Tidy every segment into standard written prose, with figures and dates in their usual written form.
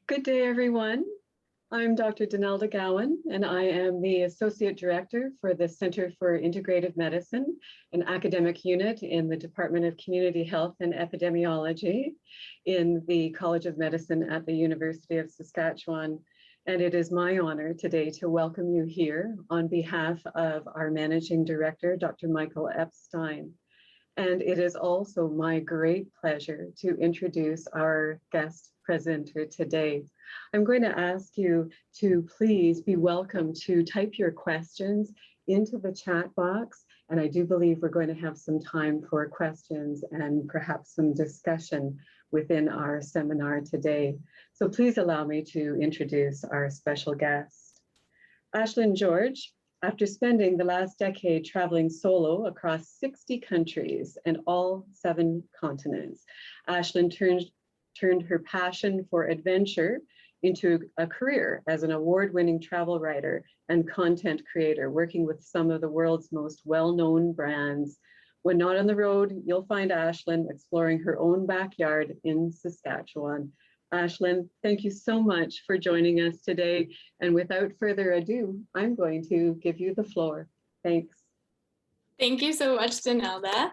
Good day, everyone. I'm Dr. Donalda Gowan, and I am the Associate Director for the Centre for Integrative Medicine, an academic unit in the Department of Community Health and Epidemiology in the College of Medicine at the University of Saskatchewan. And it is my honor today to welcome you here on behalf of our Managing Director, Dr. Michael Epstein. And it is also my great pleasure to introduce our guest presenter today. I'm going to ask you to please be welcome to type your questions into the chat box. And I do believe we're going to have some time for questions and perhaps some discussion within our seminar today. So please allow me to introduce our special guest. Ashlyn George, after spending the last decade traveling solo across 60 countries and all 7 continents, Ashlyn turned her passion for adventure into a career as an award-winning travel writer and content creator, working with some of the world's most well-known brands. When not on the road, you'll find Ashlyn exploring her own backyard in Saskatchewan. Ashlyn, thank you so much for joining us today. And without further ado, I'm going to give you the floor. Thanks. Thank you so much, Donalda.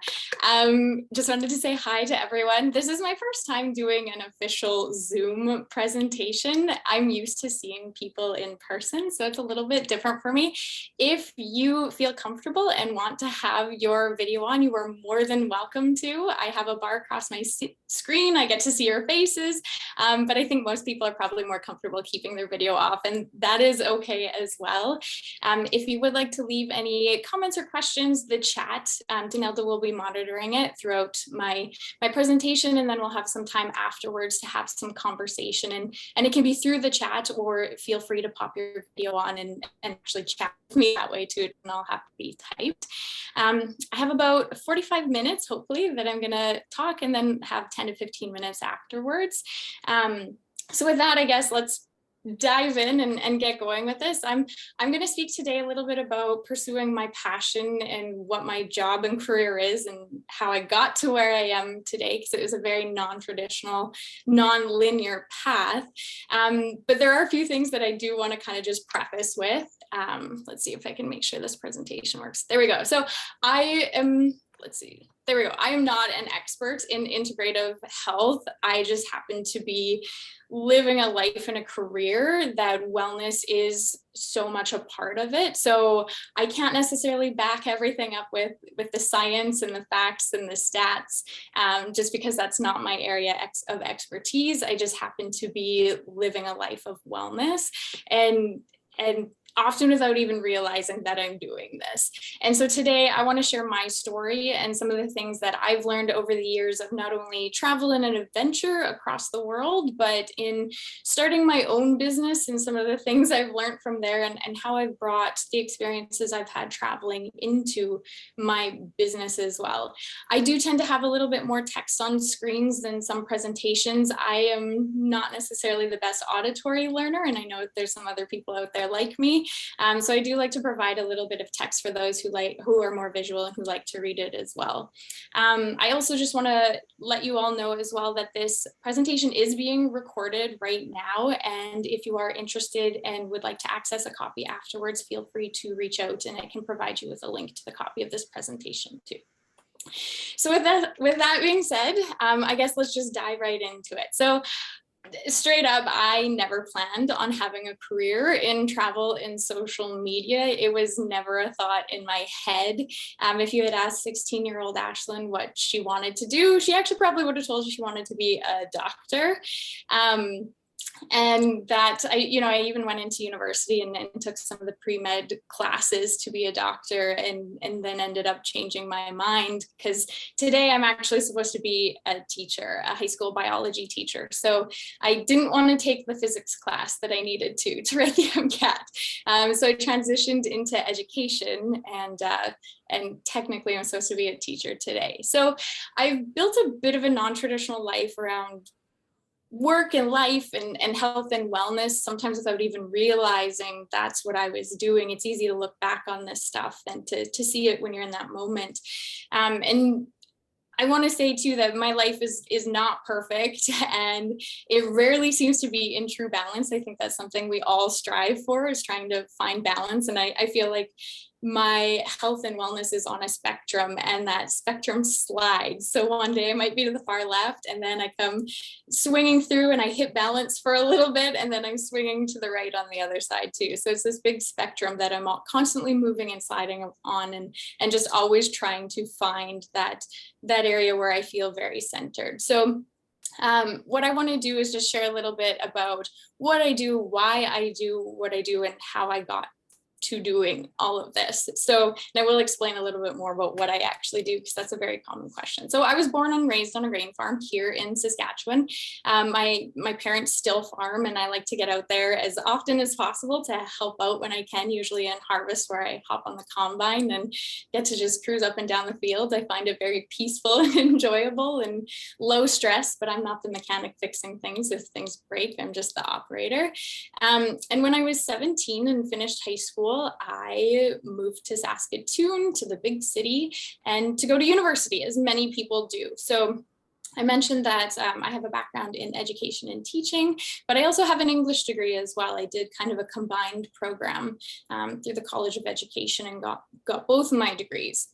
Just wanted to say hi to everyone. This is my first time doing an official Zoom presentation. I'm used to seeing people in person, so it's a little bit different for me. If you feel comfortable and want to have your video on, you are more than welcome to. I have a bar across my screen. I get to see your faces, but I think most people are probably more comfortable keeping their video off, and that is okay as well. If you would like to leave any comments or questions, the chat, Donalda will be monitoring it throughout my presentation, and then we'll have some time afterwards to have some conversation, and it can be through the chat, or feel free to pop your video on and actually chat with me that way too, and I'll have to be typed. I have about 45 minutes, hopefully, that I'm gonna talk, and then have 10 to 15 minutes afterwards. So with that, I guess let's dive in and get going with this. I'm going to speak today a little bit about pursuing my passion and what my job and career is and how I got to where I am today, because it was a very non-traditional, non-linear path. But there are a few things that I do want to kind of just preface with. Let's see if I can make sure this presentation works. There we go. So I am, let's see. There we go. I am not an expert in integrative health. I just happen to be living a life and a career that wellness is so much a part of it. So I can't necessarily back everything up with the science and the facts and the stats, just because that's not my area of expertise. I just happen to be living a life of wellness, and often without even realizing that I'm doing this. And so today I want to share my story and some of the things that I've learned over the years of not only travel and an adventure across the world, but in starting my own business and some of the things I've learned from there, and how I've brought the experiences I've had traveling into my business as well. I do tend to have a little bit more text on screens than some presentations. I am not necessarily the best auditory learner, and I know that there's some other people out there like me. So I do like to provide a little bit of text for those who are more visual and who like to read it as well. I also just want to let you all know as well that this presentation is being recorded right now, and if you are interested and would like to access a copy afterwards, feel free to reach out and I can provide you with a link to the copy of this presentation too. So with that being said, I guess let's just dive right into it. So straight up, I never planned on having a career in travel and social media. It was never a thought in my head. If you had asked 16-year-old Ashlyn what she wanted to do, she actually probably would have told you she wanted to be a doctor. And that I even went into university and took some of the pre-med classes to be a doctor, and then ended up changing my mind, because today I'm actually supposed to be a teacher, a high school biology teacher. So I didn't want to take the physics class that I needed to write the MCAT. So I transitioned into education, and technically I'm supposed to be a teacher today. So I've built a bit of a non-traditional life around work and life and health and wellness, sometimes without even realizing that's what I was doing. It's easy to look back on this stuff than to see it when you're in that moment. And I want to say too that my life is not perfect, and it rarely seems to be in true balance. I think that's something we all strive for, is trying to find balance. And I feel like my health and wellness is on a spectrum, and that spectrum slides. So one day I might be to the far left, and then I come swinging through and I hit balance for a little bit, and then I'm swinging to the right on the other side too. So it's this big spectrum that I'm constantly moving and sliding on, and just always trying to find that area where I feel very centered. So what I want to do is just share a little bit about what I do, why I do what I do, and how I got to doing all of this. So, and I will explain a little bit more about what I actually do, because that's a very common question. So I was born and raised on a grain farm here in Saskatchewan. My parents still farm, and I like to get out there as often as possible to help out when I can, usually in harvest, where I hop on the combine and get to just cruise up and down the field. I find it very peaceful and enjoyable and low stress, but I'm not the mechanic fixing things. If things break, I'm just the operator. And when I was 17 and finished high school, I moved to Saskatoon, to the big city, and to go to university, as many people do. So I mentioned that I have a background in education and teaching, but I also have an English degree as well. I did kind of a combined program through the College of Education, and got both of my degrees.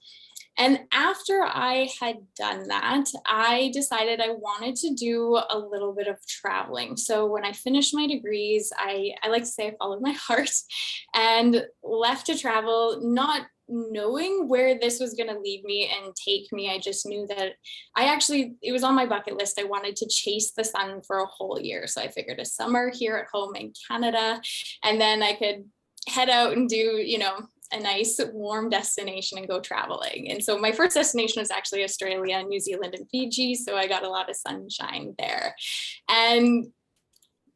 And after I had done that, I decided I wanted to do a little bit of traveling. So when I finished my degrees, I like to say I followed my heart and left to travel, not knowing where this was going to lead me and take me. I just knew that it was on my bucket list. I wanted to chase the sun for a whole year. So I figured a summer here at home in Canada, and then I could head out and do, a nice warm destination and go traveling. And so my first destination was actually Australia, New Zealand, and Fiji. So I got a lot of sunshine there. And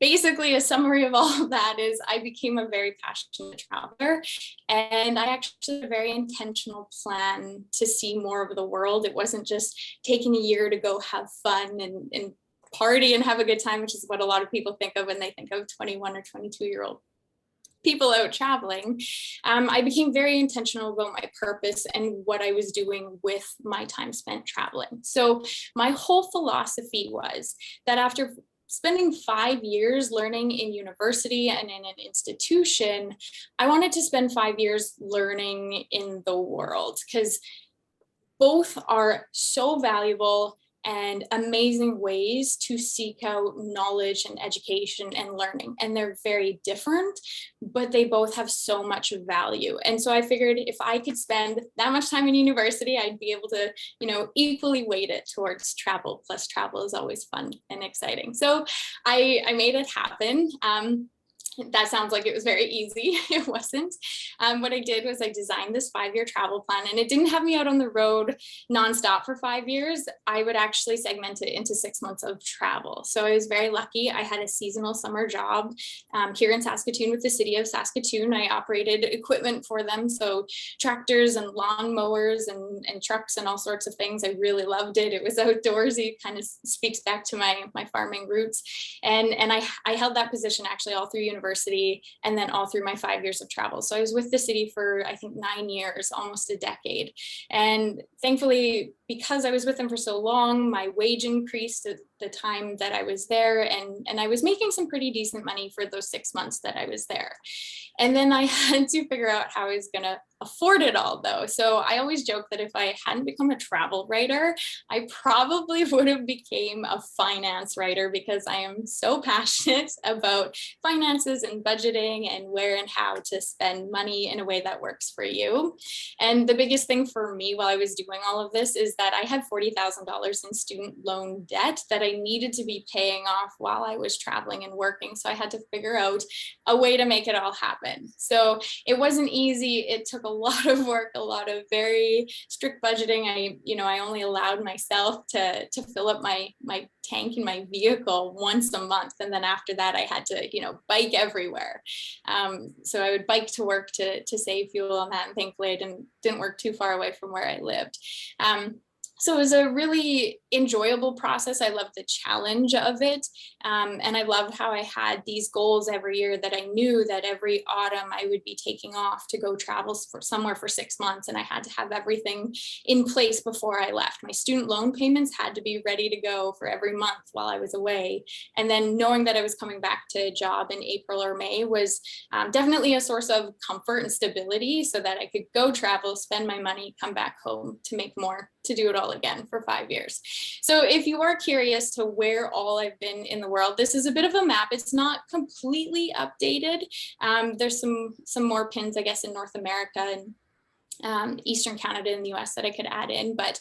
basically a summary of all of that is I became a very passionate traveler, and I actually had a very intentional plan to see more of the world. It wasn't just taking a year to go have fun and party and have a good time, which is what a lot of people think of when they think of 21 or 22-year-old people out traveling. I became very intentional about my purpose and what I was doing with my time spent traveling. So my whole philosophy was that after spending 5 years learning in university and in an institution, I wanted to spend 5 years learning in the world, because both are so valuable and amazing ways to seek out knowledge and education and learning. And they're very different, but they both have so much value. And so I figured if I could spend that much time in university, I'd be able to, equally weight it towards travel. Plus travel is always fun and exciting. So I made it happen. That sounds like it was very easy. It wasn't. What I did was I designed this 5-year travel plan, and it didn't have me out on the road nonstop for 5 years. I would actually segment it into 6 months of travel. So I was very lucky. I had a seasonal summer job here in Saskatoon with the city of Saskatoon. I operated equipment for them. So tractors and lawn mowers and trucks and all sorts of things. I really loved it. It was outdoorsy. It kind of speaks back to my farming roots. And I held that position actually all through university, and then all through my 5 years of travel. So I was with the city for, I think, 9 years, almost a decade. And thankfully, because I was with them for so long, my wage increased at the time that I was there. And I was making some pretty decent money for those 6 months that I was there. And then I had to figure out how I was going to afford it all, though. So I always joke that if I hadn't become a travel writer, I probably would have became a finance writer, because I am so passionate about finances and budgeting and where and how to spend money in a way that works for you. And the biggest thing for me while I was doing all of this is that I had $40,000 in student loan debt that I needed to be paying off while I was traveling and working. So I had to figure out a way to make it all happen. So it wasn't easy. It took a lot of work, a lot of very strict budgeting. I only allowed myself to fill up my tank in my vehicle once a month. And then after that, I had to, bike everywhere. So I would bike to work to save fuel on that. And thankfully I didn't work too far away from where I lived. So it was a really enjoyable process. I loved the challenge of it. And I loved how I had these goals every year, that I knew that every autumn I would be taking off to go travel for somewhere for 6 months. And I had to have everything in place before I left. My student loan payments had to be ready to go for every month while I was away. And then knowing that I was coming back to a job in April or May was definitely a source of comfort and stability, so that I could go travel, spend my money, come back home to make more, to do it all again for 5 years. So if you are curious to where all I've been in the world, this is a bit of a map. It's not completely updated. There's some more pins, I guess, in North America and Eastern Canada and the US that I could add in. But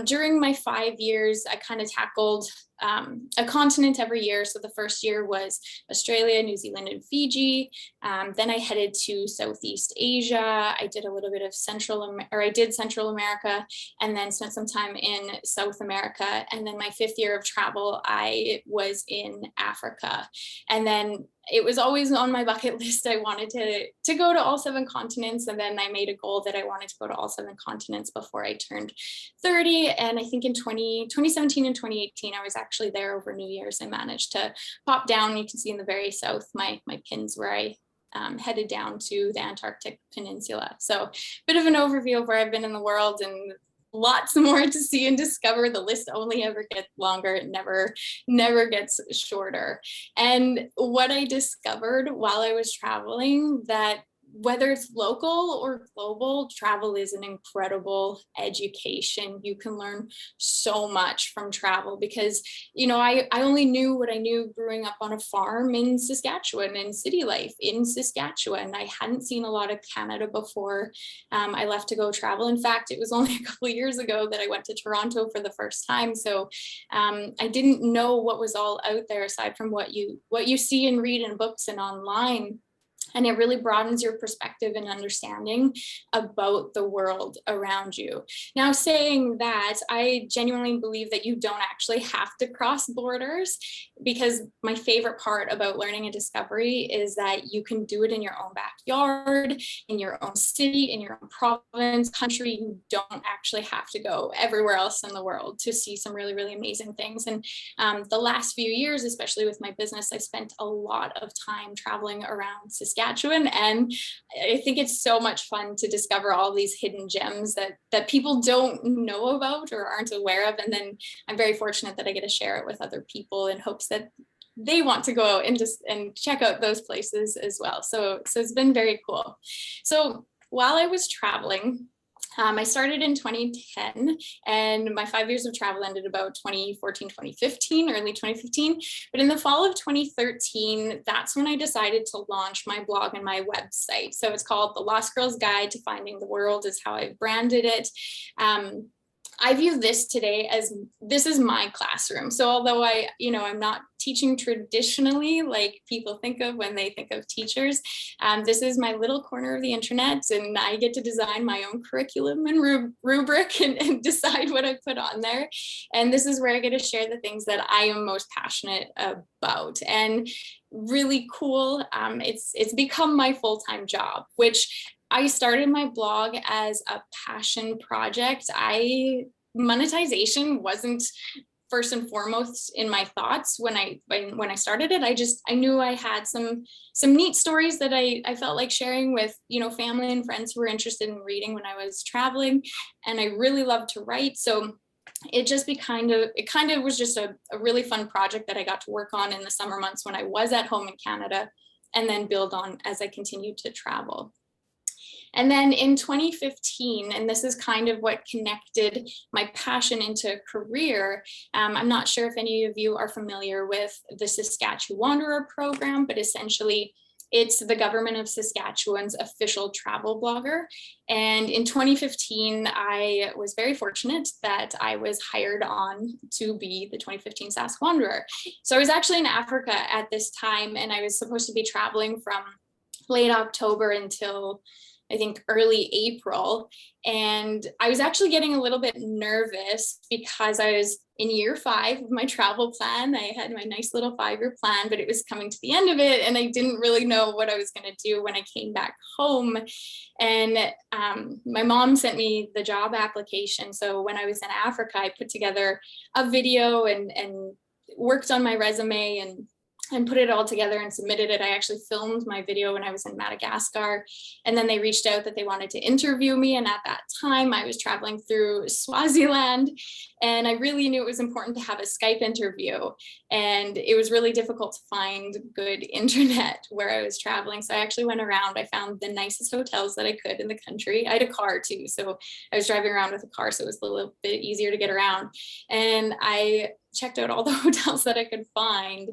during my 5 years, I kind of tackled a continent every year. So the first year was Australia, New Zealand, and Fiji. Then I headed to Southeast Asia. I did a little bit of Central America, and then spent some time in South America. And then my 5th year of travel, I was in Africa. And then it was always on my bucket list. I wanted to go to all 7 continents. And then I made a goal that I wanted to go to all 7 continents before I turned 30. And I think in 2017 and 2018, I was actually there over New Year's. I managed to pop down. You can see in the very south, my pins where I headed down to the Antarctic Peninsula. So a bit of an overview of where I've been in the world, and lots more to see and discover. The list only ever gets longer. It never gets shorter. And what I discovered while I was traveling, that whether it's local or global, travel is an incredible education. You can learn so much from travel because, I only knew what I knew growing up on a farm in Saskatchewan and city life in Saskatchewan. I hadn't seen a lot of Canada before I left to go travel. In fact, it was only a couple of years ago that I went to Toronto for the first time. So I didn't know what was all out there aside from what you see and read in books and online. And it really broadens your perspective and understanding about the world around you. Now, saying that, I genuinely believe that you don't actually have to cross borders, because my favorite part about learning and discovery is that you can do it in your own backyard, in your own city, in your own province, country. You don't actually have to go everywhere else in the world to see some really, really amazing things. And the last few years, especially with my business, I spent a lot of time traveling around Saskatchewan, and I think it's so much fun to discover all these hidden gems that people don't know about or aren't aware of. And then I'm very fortunate that I get to share it with other people in hopes that they want to go out and check out those places as well. So it's been very cool. So while I was traveling, I started in 2010, and my 5 years of travel ended about 2014, 2015, early 2015. But in the fall of 2013, that's when I decided to launch my blog and my website. So it's called The Lost Girl's Guide to Finding the World, is how I've branded it. I view this today as this is my classroom. So although I'm not teaching traditionally like people think of when they think of teachers, this is my little corner of the internet, and I get to design my own curriculum and rubric and decide what I put on there. And this is where I get to share the things that I am most passionate about. And really cool, it's become my full-time job, which I started my blog as a passion project. Monetization wasn't first and foremost in my thoughts when I started it. I knew I had some neat stories that I felt like sharing with, family and friends who were interested in reading when I was traveling, and I really loved to write. So it kind of was just a really fun project that I got to work on in the summer months when I was at home in Canada, and then build on as I continued to travel. And then in 2015, and this is kind of what connected my passion into a career, I'm not sure if any of you are familiar with the Saskatchewan Wanderer program, but essentially it's the government of Saskatchewan's official travel blogger. And in 2015, I was very fortunate that I was hired on to be the 2015 Sask Wanderer. So I was actually in Africa at this time, and I was supposed to be traveling from late October until I think early April. And I was actually getting a little bit nervous because I was in year 5 of my travel plan. I had my nice little 5-year plan, but it was coming to the end of it. And I didn't really know what I was going to do when I came back home. And my mom sent me the job application. So when I was in Africa, I put together a video and worked on my resume and put it all together and submitted it. I actually filmed my video when I was in Madagascar, and then they reached out that they wanted to interview me. And at that time I was traveling through Swaziland, and I really knew it was important to have a Skype interview. And it was really difficult to find good internet where I was traveling. So I actually went around, I found the nicest hotels that I could in the country. I had a car too, so I was driving around with a car, so it was a little bit easier to get around. And I checked out all the hotels that I could find,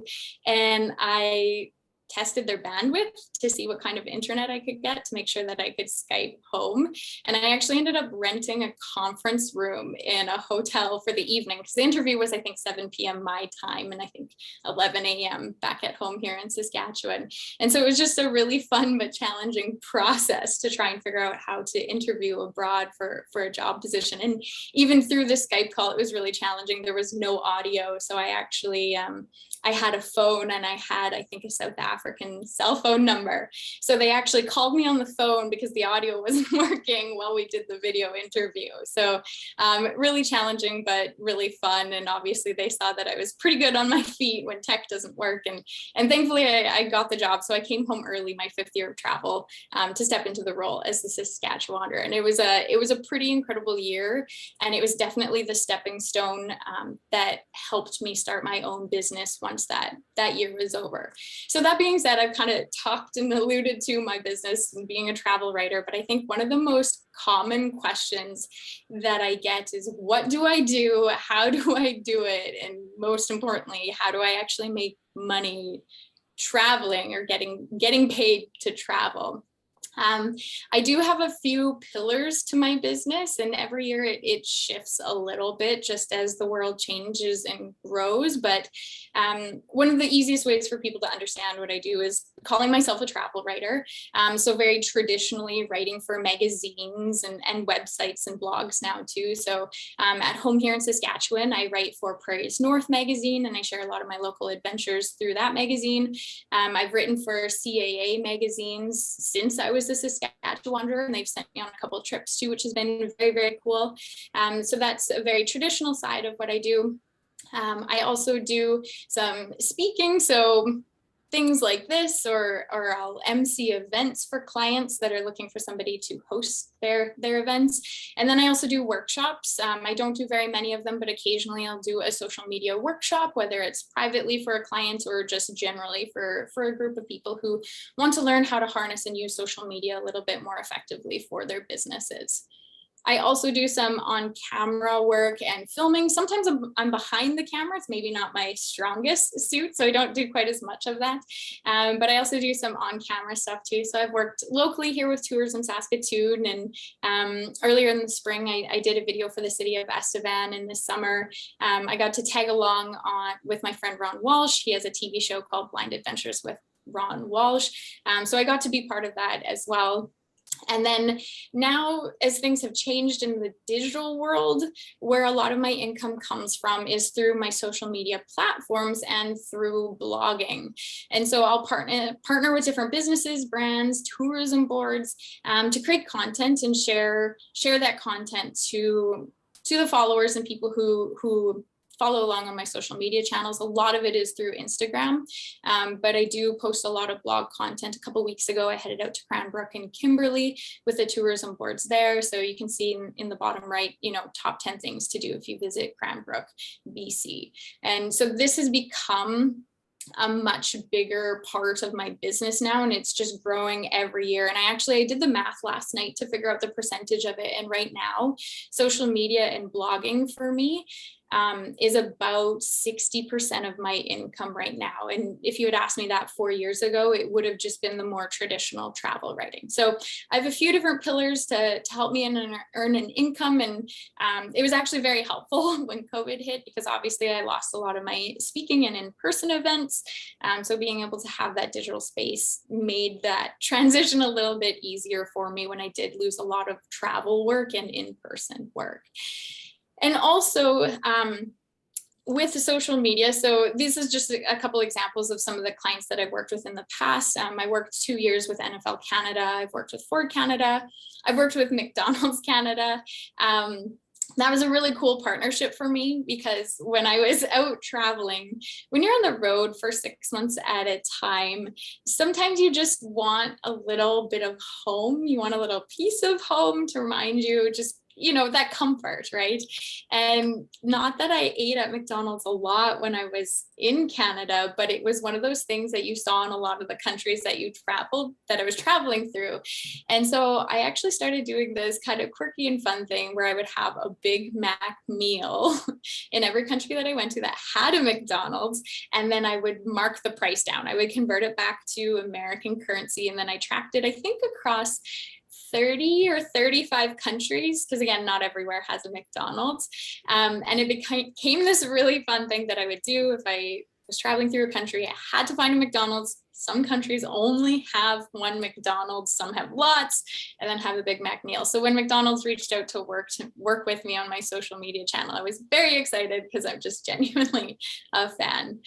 and I tested their bandwidth to see what kind of internet I could get to make sure that I could Skype home. And I actually ended up renting a conference room in a hotel for the evening, because the interview was, I think, 7 p.m. my time, and I think 11 a.m. back at home here in Saskatchewan. And so it was just a really fun but challenging process to try and figure out how to interview abroad for a job position. And even through the Skype call, it was really challenging. There was no audio. So I actually, I had a phone, and I had, I think, a South African cell phone number. So they actually called me on the phone because the audio wasn't working while we did the video interview. So really challenging, but really fun. And obviously they saw that I was pretty good on my feet when tech doesn't work. And thankfully I got the job. So I came home early, my 5th year of travel, to step into the role as the Saskatchewaner. And it was a pretty incredible year. And it was definitely the stepping stone that helped me start my own business once that year was over. So that being said, I've kind of talked and alluded to my business and being a travel writer, but I think one of the most common questions that I get is, what do I do? How do I do it? And most importantly, how do I actually make money traveling or getting paid to travel? I do have a few pillars to my business, and every year it shifts a little bit just as the world changes and grows. But one of the easiest ways for people to understand what I do is calling myself a travel writer. So very traditionally writing for magazines and websites and blogs now too. So at home here in Saskatchewan, I write for Prairies North magazine, and I share a lot of my local adventures through that magazine. I've written for CAA magazines since I was a Saskatchewaner, and they've sent me on a couple of trips too, which has been very, very cool. So that's a very traditional side of what I do. I also do some speaking, so things like this, or I'll MC events for clients that are looking for somebody to host their events. And then I also do workshops. I don't do very many of them, but occasionally I'll do a social media workshop, whether it's privately for a client or just generally for a group of people who want to learn how to harness and use social media a little bit more effectively for their businesses. I also do some on-camera work and filming. Sometimes I'm behind the camera. It's maybe not my strongest suit, so I don't do quite as much of that. But I also do some on-camera stuff too. So I've worked locally here with tours in Saskatoon, and earlier in the spring, I did a video for the city of Estevan. And this summer, I got to tag along with my friend Ron Walsh. He has a TV show called Blind Adventures with Ron Walsh. So I got to be part of that as well. And then now, as things have changed in the digital world, where a lot of my income comes from is through my social media platforms and through blogging. And so I'll partner with different businesses, brands, tourism boards, to create content and share that content to the followers and people who follow along on my social media channels. A lot of it is through Instagram, but I do post a lot of blog content. A couple of weeks ago, I headed out to Cranbrook and Kimberley with the tourism boards there. So you can see in the bottom right, top 10 things to do if you visit Cranbrook, BC. And so this has become a much bigger part of my business now, and it's just growing every year. And I did the math last night to figure out the percentage of it. And right now, social media and blogging for me is about 60% of my income right now. And if you had asked me that 4 years ago, it would have just been the more traditional travel writing. So I have a few different pillars to help me earn an income. And it was actually very helpful when COVID hit, because obviously I lost a lot of my speaking and in-person events. So being able to have that digital space made that transition a little bit easier for me when I did lose a lot of travel work and in-person work. And also with the social media, so this is just a couple examples of some of the clients that I've worked with in the past. I worked 2 years with NFL Canada. I've worked with Ford Canada. I've worked with McDonald's Canada. That was a really cool partnership for me, because when I was out traveling, when you're on the road for 6 months at a time, sometimes you just want a little bit of home. You want a little piece of home to remind you, just, you know, that comfort, right? And not that I ate at McDonald's a lot when I was in Canada, but it was one of those things that you saw in a lot of the countries that I was traveling through. And so I actually started doing this kind of quirky and fun thing where I would have a Big Mac meal in every country that I went to that had a McDonald's, and then I would mark the price down. I would convert it back to American currency, and then I tracked it, I think, across 30 or 35 countries, because again, not everywhere has a McDonald's. And it became this really fun thing that I would do if I was traveling through a country. I had to find a McDonald's. Some countries only have one McDonald's, some have lots, and then have a Big Mac meal. So when McDonald's reached out to work with me on my social media channel, I was very excited, because I'm just genuinely a fan.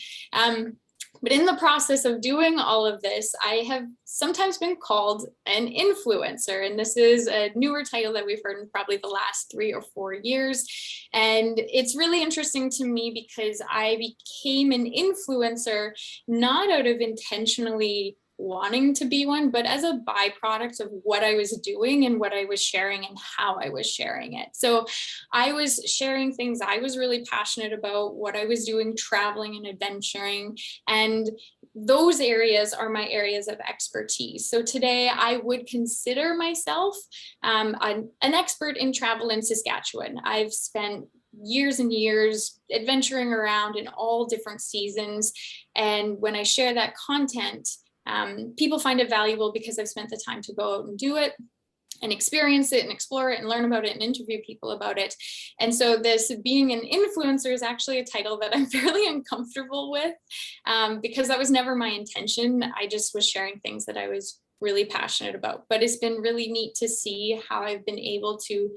But in the process of doing all of this, I have sometimes been called an influencer. And this is a newer title that we've heard in probably the last 3 or 4 years. And it's really interesting to me, because I became an influencer not out of intentionally wanting to be one, but as a byproduct of what I was doing and what I was sharing and how I was sharing it. So I was sharing things I was really passionate about, what I was doing, traveling and adventuring, and those areas are my areas of expertise. So today I would consider myself an expert in travel in Saskatchewan. I've spent years and years adventuring around in all different seasons. And when I share that content, people find it valuable because I've spent the time to go out and do it and experience it and explore it and learn about it and interview people about it. And so this being an influencer is actually a title that I'm fairly uncomfortable with, because that was never my intention. I just was sharing things that I was really passionate about. But it's been really neat to see how I've been able to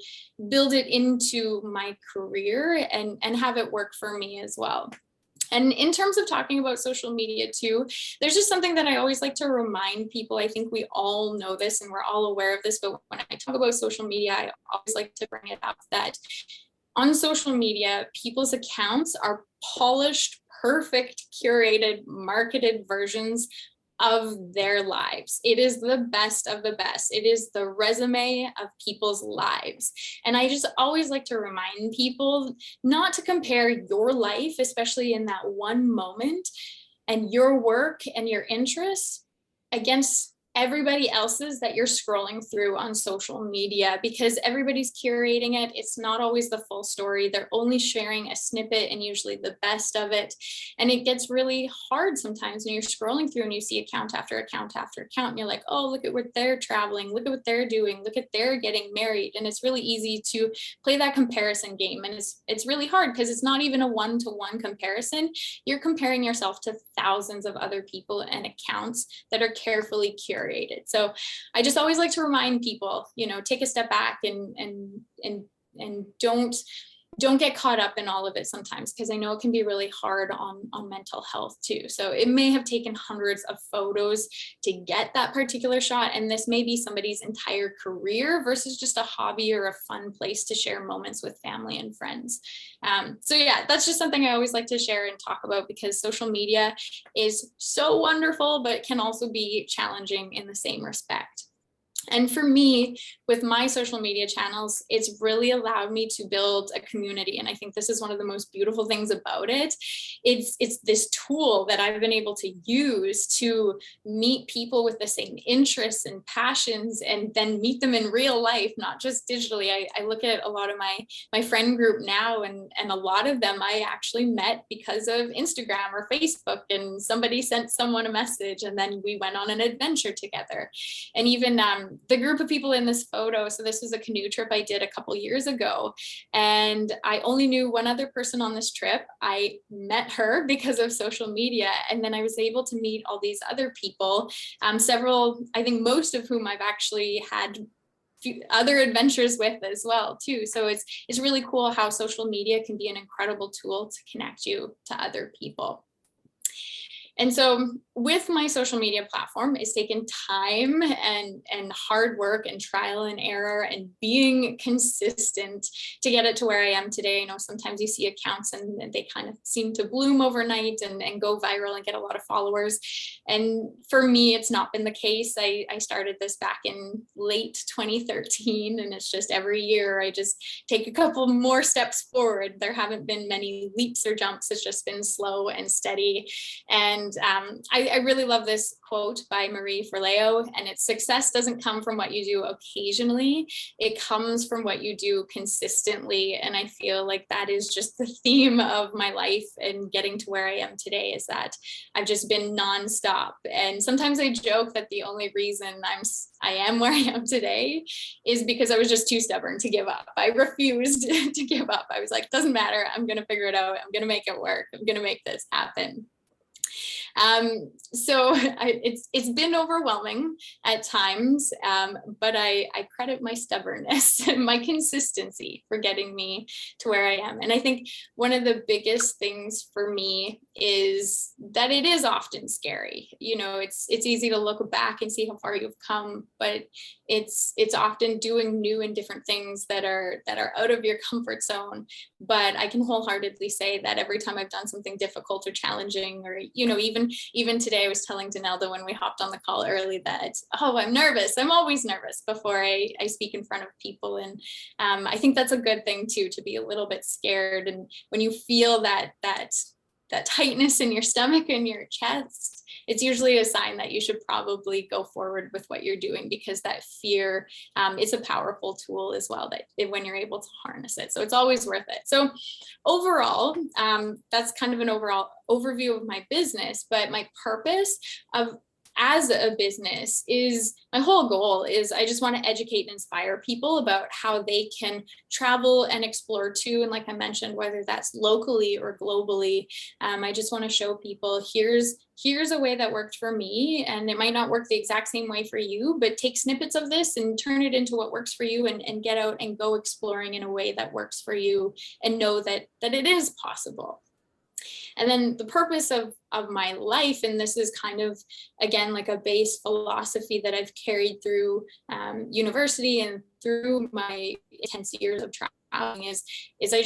build it into my career and have it work for me as well. And in terms of talking about social media too, there's just something that I always like to remind people. I think we all know this and we're all aware of this, but when I talk about social media, I always like to bring it up that on social media, people's accounts are polished, perfect, curated, marketed versions of their lives. It is the best of the best. It is the resume of people's lives. And I just always like to remind people not to compare your life, especially in that one moment, and your work and your interests against everybody else's that you're scrolling through on social media, because everybody's curating it. It's not always the full story. They're only sharing a snippet and usually the best of it. And it gets really hard sometimes when you're scrolling through and you see account after account after account and you're like, oh, look at what they're traveling, look at what they're doing, look at they're getting married. And it's really easy to play that comparison game. And it's really hard because it's not even a one-to-one comparison. You're comparing yourself to thousands of other people and accounts that are carefully curated. So I just always like to remind people, take a step back and don't get caught up in all of it sometimes, because I know it can be really hard on mental health too. So it may have taken hundreds of photos to get that particular shot, and this may be somebody's entire career versus just a hobby or a fun place to share moments with family and friends. So yeah, that's just something I always like to share and talk about, because social media is so wonderful, but it can also be challenging in the same respect. And for me, with my social media channels, it's really allowed me to build a community. And I think this is one of the most beautiful things about it. It's this tool that I've been able to use to meet people with the same interests and passions, and then meet them in real life, not just digitally. I look at a lot of my friend group now, and a lot of them I actually met because of Instagram or Facebook, and somebody sent someone a message, and then we went on an adventure together. And even the group of people in this photo, so this was a canoe trip I did a couple years ago, and I only knew one other person on this trip. I met her because of social media, and then I was able to meet all these other people, several, I think most of whom I've actually had other adventures with as well too. So it's really cool how social media can be an incredible tool to connect you to other people. And so with my social media platform, it's taken time and hard work and trial and error and being consistent to get it to where I am today. I know sometimes you see accounts and they kind of seem to bloom overnight and go viral and get a lot of followers. And for me, it's not been the case. I started this back in late 2013, and it's just every year I just take a couple more steps forward. There haven't been many leaps or jumps. It's just been slow and steady. And I really love this quote by Marie Forleo, and it's success doesn't come from what you do occasionally. It comes from what you do consistently. And I feel like that is just the theme of my life and getting to where I am today, is that I've just been nonstop. And sometimes I joke that the only reason I am where I am today is because I was just too stubborn to give up. I refused to give up. I was like, doesn't matter. I'm going to figure it out. I'm going to make it work. I'm going to make this happen. So it's been overwhelming at times, but I credit my stubbornness and my consistency for getting me to where I am. And I think one of the biggest things for me is that it is often scary. You know, it's easy to look back and see how far you've come, but it's often doing new and different things that are out of your comfort zone. But I can wholeheartedly say that every time I've done something difficult or challenging, or, you know, even today I was telling Donalda when we hopped on the call early that, oh, I'm nervous. I'm always nervous before I speak in front of people. And I think that's a good thing too, to be a little bit scared. And when you feel that tightness in your stomach and your chest, it's usually a sign that you should probably go forward with what you're doing, because that fear is a powerful tool as well, that when you're able to harness it. So it's always worth it. So overall, that's kind of an overall overview of my business, but my purpose as a business is, my whole goal is, I just want to educate and inspire people about how they can travel and explore too. And like I mentioned, whether that's locally or globally, I just want to show people, here's a way that worked for me, and it might not work the exact same way for you, but take snippets of this and turn it into what works for you, and get out and go exploring in a way that works for you, and know that it is possible. And then the purpose of my life, and this is kind of, again, like a base philosophy that I've carried through university and through my intense years of traveling, is I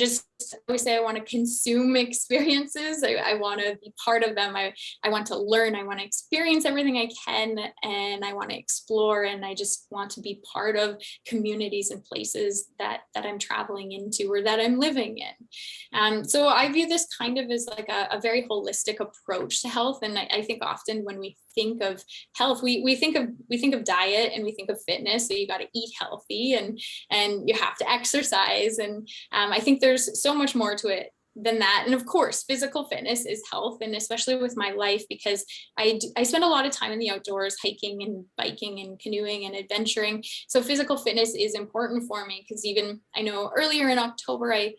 always say I want to consume experiences. I want to be part of them. I want to learn. I want to experience everything I can, and I want to explore, and I just want to be part of communities and places that I'm traveling into or that I'm living in. So I view this kind of as like a very holistic approach to health. And I think often when we think of health, we think of diet, and we think of fitness. So you got to eat healthy, and you have to exercise. And I think there's so much more to it than that. And of course, physical fitness is health, and especially with my life, because I spend a lot of time in the outdoors, hiking and biking and canoeing and adventuring. So physical fitness is important for me, because even I know earlier in October, I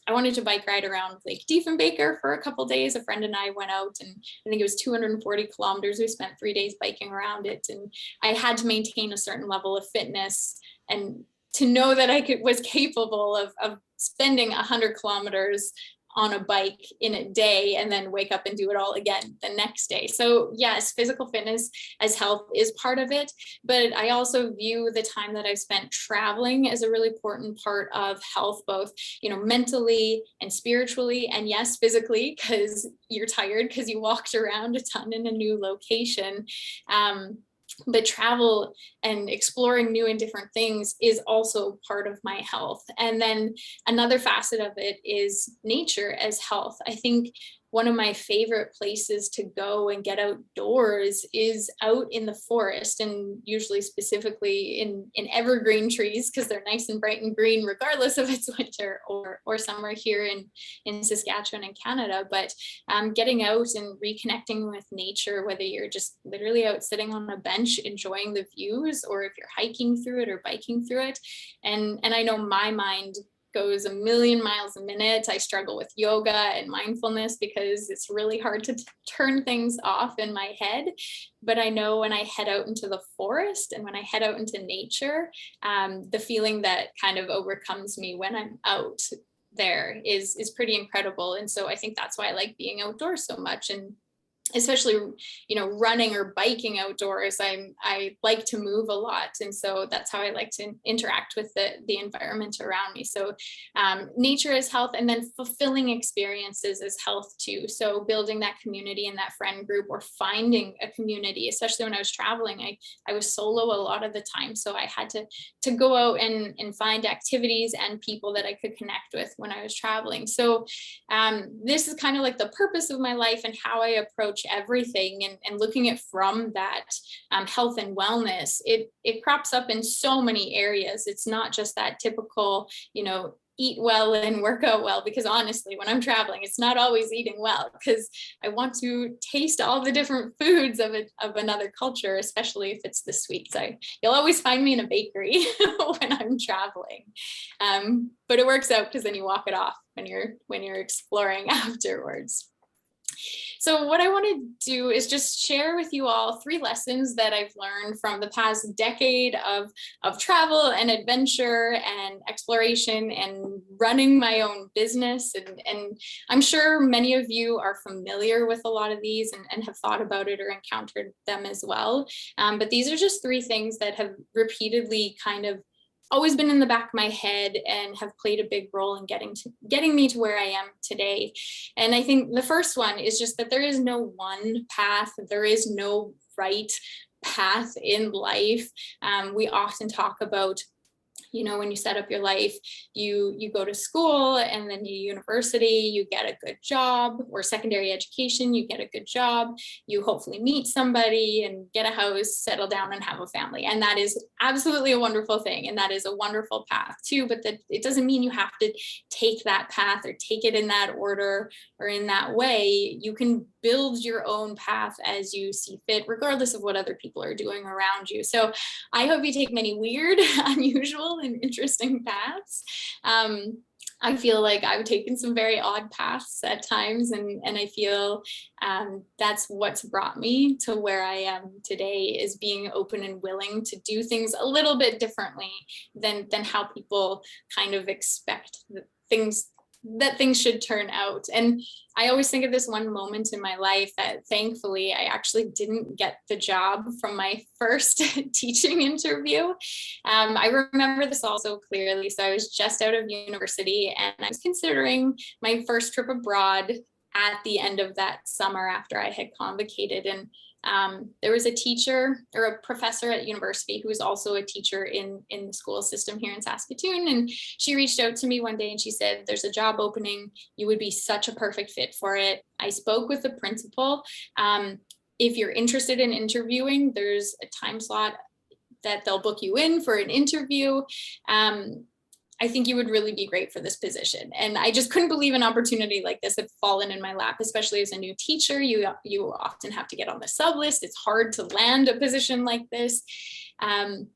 wanted to bike ride around Lake Diefenbaker for a couple of days. A friend and I went out, and I think it was 240 kilometers. We spent 3 days biking around it, and I had to maintain a certain level of fitness, and to know that I was capable of spending 100 kilometers on a bike in a day, and then wake up and do it all again the next day. So yes, physical fitness as health is part of it, but I also view the time that I've spent traveling as a really important part of health, both, you know, mentally and spiritually, and yes, physically, because you're tired because you walked around a ton in a new location. but travel and exploring new and different things is also part of my health. And then another facet of it is nature as health. I think one of my favorite places to go and get outdoors is out in the forest, and usually specifically in evergreen trees, because they're nice and bright and green regardless if it's winter or summer here in Saskatchewan and Canada. But getting out and reconnecting with nature, whether you're just literally out sitting on a bench enjoying the views, or if you're hiking through it or biking through it. And I know my mind goes a million miles a minute. I struggle with yoga and mindfulness because it's really hard to turn things off in my head. But I know when I head out into the forest and when I head out into nature, the feeling that kind of overcomes me when I'm out there is pretty incredible. And so I think that's why I like being outdoors so much. And especially, you know, running or biking outdoors, I like to move a lot. And so that's how I like to interact with the environment around me. So nature is health, and then fulfilling experiences is health too. So building that community and that friend group, or finding a community, especially when I was traveling, I was solo a lot of the time. So I had to go out and find activities and people that I could connect with when I was traveling. So this is kind of like the purpose of my life and how I approach everything, and looking at from that health and wellness. It crops up in so many areas. It's not just that typical, you know, eat well and work out well, because honestly, when I'm traveling, it's not always eating well, because I want to taste all the different foods of another culture, especially if it's the sweets. You'll always find me in a bakery when I'm traveling, but it works out because then you walk it off when you're exploring afterwards. So what I want to do is just share with you all 3 lessons that I've learned from the past decade of travel and adventure and exploration and running my own business. And I'm sure many of you are familiar with a lot of these and have thought about it or encountered them as well. But these are just 3 things that have repeatedly kind of always been in the back of my head and have played a big role in getting me to where I am today. And I think the first one is just that there is no one path. There is no right path in life. We often talk about, you know, when you set up your life, you go to school, and then university, you get a good job, or secondary education, you get a good job, you hopefully meet somebody and get a house, settle down and have a family. And that is absolutely a wonderful thing. And that is a wonderful path too, but that it doesn't mean you have to take that path or take it in that order or in that way. You can build your own path as you see fit, regardless of what other people are doing around you. So I hope you take many weird, unusual, and interesting paths. I feel like I've taken some very odd paths at times, and I feel that's what's brought me to where I am today, is being open and willing to do things a little bit differently than how people kind of expect things should turn out. And I always think of this one moment in my life that thankfully I actually didn't get the job from my first teaching interview. I remember this also clearly. So I was just out of university and I was considering my first trip abroad at the end of that summer after I had convocated. And there was a teacher or a professor at university who was also a teacher in the school system here in Saskatoon. And she reached out to me one day and she said, "There's a job opening. You would be such a perfect fit for it." I spoke with the principal. If you're interested in interviewing, there's a time slot that they'll book you in for an interview. I think you would really be great for this position. And I just couldn't believe an opportunity like this had fallen in my lap, especially as a new teacher. You often have to get on the sub list. It's hard to land a position like this. And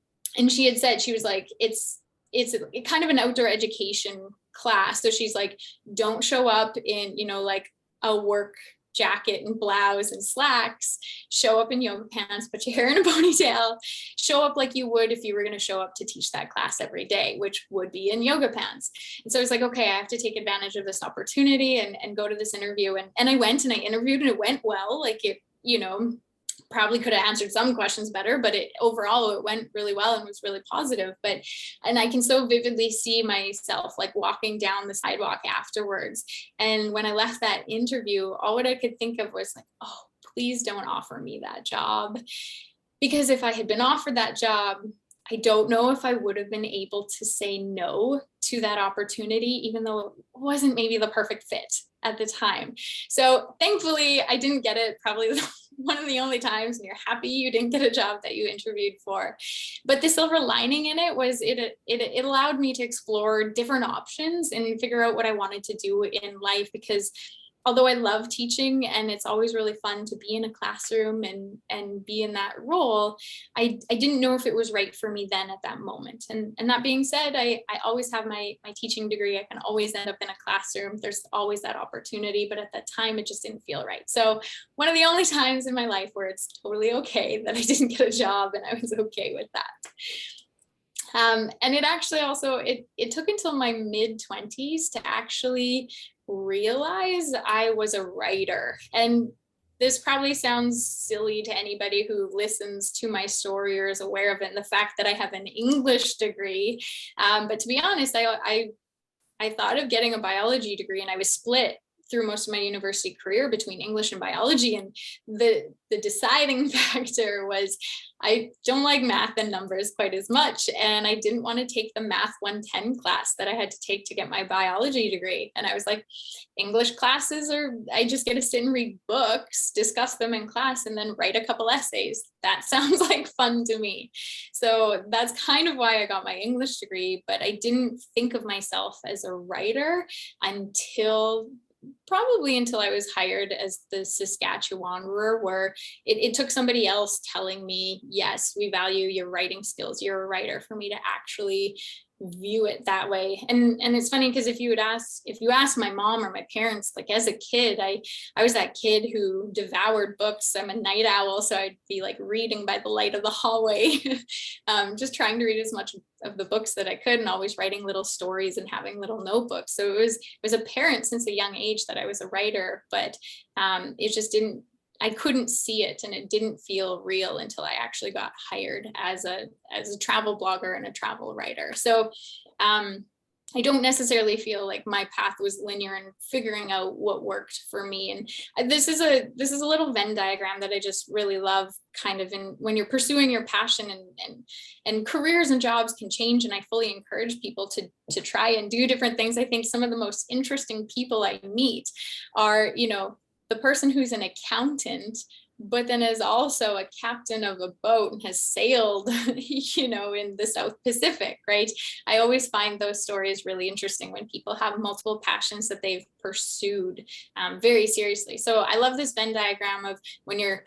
she had said, she was like, it's kind of an outdoor education class. So she's like, don't show up in, like a work jacket and blouse and slacks. Show up in yoga pants, put your hair in a ponytail, show up like you would if you were going to show up to teach that class every day, which would be in yoga pants. And so I was like, okay, I have to take advantage of this opportunity and go to this interview. And I went and I interviewed and it went well. Like it, probably could have answered some questions better, but overall it went really well and was really positive. And I can so vividly see myself like walking down the sidewalk afterwards. And when I left that interview, all what I could think of was like, oh, please don't offer me that job. because if I had been offered that job, I don't know if I would have been able to say no to that opportunity, even though it wasn't maybe the perfect fit at the time. So thankfully, I didn't get it, probably one of the only times, and you're happy you didn't get a job that you interviewed for. But the silver lining in it was it allowed me to explore different options and figure out what I wanted to do in life, because although I love teaching and it's always really fun to be in a classroom and be in that role, I didn't know if it was right for me then at that moment. And that being said, I always have my teaching degree. I can always end up in a classroom. There's always that opportunity, but at that time it just didn't feel right. So one of the only times in my life where it's totally okay that I didn't get a job, and I was okay with that. And it actually also, it took until my mid-20s to actually realize I was a writer. And this probably sounds silly to anybody who listens to my story or is aware of it, and the fact that I have an English degree. But to be honest, I thought of getting a biology degree, and I was split through most of my university career between English and biology. And the deciding factor was I don't like math and numbers quite as much. And I didn't want to take the Math 110 class that I had to take to get my biology degree. And I was like, English classes I just get to sit and read books, discuss them in class, and then write a couple essays. That sounds like fun to me. So that's kind of why I got my English degree, but I didn't think of myself as a writer probably until I was hired as the Saskatchewaner, where it took somebody else telling me, yes, we value your writing skills, you're a writer, for me to actually view it that way. And it's funny because if you ask my mom or my parents, like as a kid, I was that kid who devoured books. I'm a night owl, so I'd be like reading by the light of the hallway, just trying to read as much of the books that I could, and always writing little stories and having little notebooks. So it was apparent since a young age that I was a writer, but it just didn't, I couldn't see it, and it didn't feel real until I actually got hired as a travel blogger and a travel writer. So I don't necessarily feel like my path was linear in figuring out what worked for me. And this is a little Venn diagram that I just really love, kind of in when you're pursuing your passion, and careers and jobs can change. And I fully encourage people to try and do different things. I think some of the most interesting people I meet are, the person who's an accountant, but then is also a captain of a boat and has sailed, in the South Pacific, right? I always find those stories really interesting when people have multiple passions that they've pursued very seriously. So I love this Venn diagram of when you're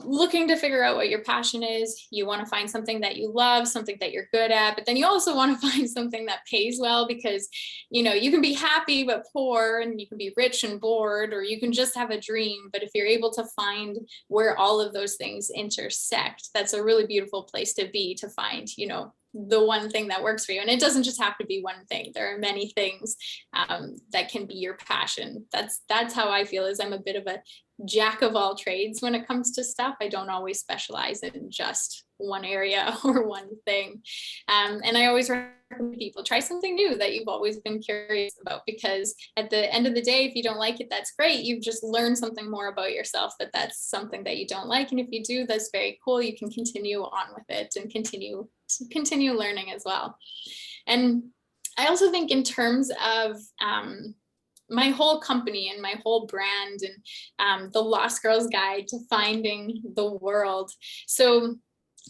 looking to figure out what your passion is, you want to find something that you love, something that you're good at, but then you also want to find something that pays well, because you can be happy but poor, and you can be rich and bored, or you can just have a dream. But if you're able to find where all of those things intersect, that's a really beautiful place to be, to find the one thing that works for you. And it doesn't just have to be one thing. There are many things that can be your passion. That's how I feel, is I'm a bit of a jack of all trades when it comes to stuff. I don't always specialize in just one area or one thing. And I always recommend people try something new that you've always been curious about, because at the end of the day, if you don't like it, that's great. You've just learned something more about yourself, that's something that you don't like. And if you do, that's very cool. You can continue on with it and continue learning as well. And I also think in terms of my whole company and my whole brand, and the Lost Girls Guide to Finding the World. So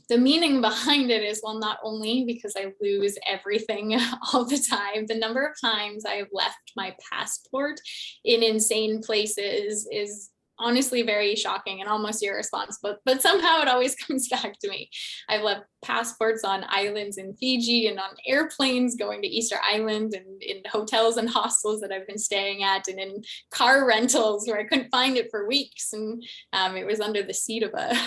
the meaning behind it is, well, not only because I lose everything all the time, the number of times I have left my passport in insane places is honestly very shocking and almost irresponsible, but somehow it always comes back to me. I've left passports on islands in Fiji and on airplanes going to Easter Island, and in hotels and hostels that I've been staying at, and in car rentals where I couldn't find it for weeks, and it was under the seat of a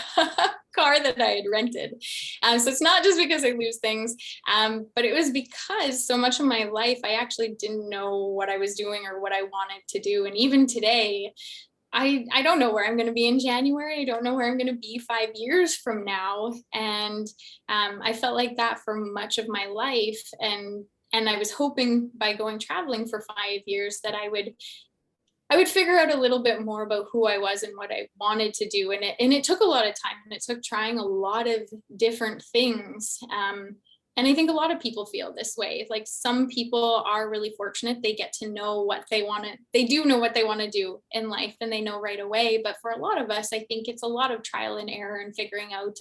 car that I had rented. So it's not just because I lose things, but it was because so much of my life I actually didn't know what I was doing or what I wanted to do. And even today, I don't know where I'm going to be in January. I don't know where I'm going to be 5 years from now. And I felt like that for much of my life. And I was hoping by going traveling for 5 years that I would I would figure out a little bit more about who I was and what I wanted to do. And it took a lot of time, and it took trying a lot of different things. And I think a lot of people feel this way. Like, some people are really fortunate. They get to know what they want to, they do know what they want to do in life, and they know right away. But for a lot of us, I think it's a lot of trial and error and figuring out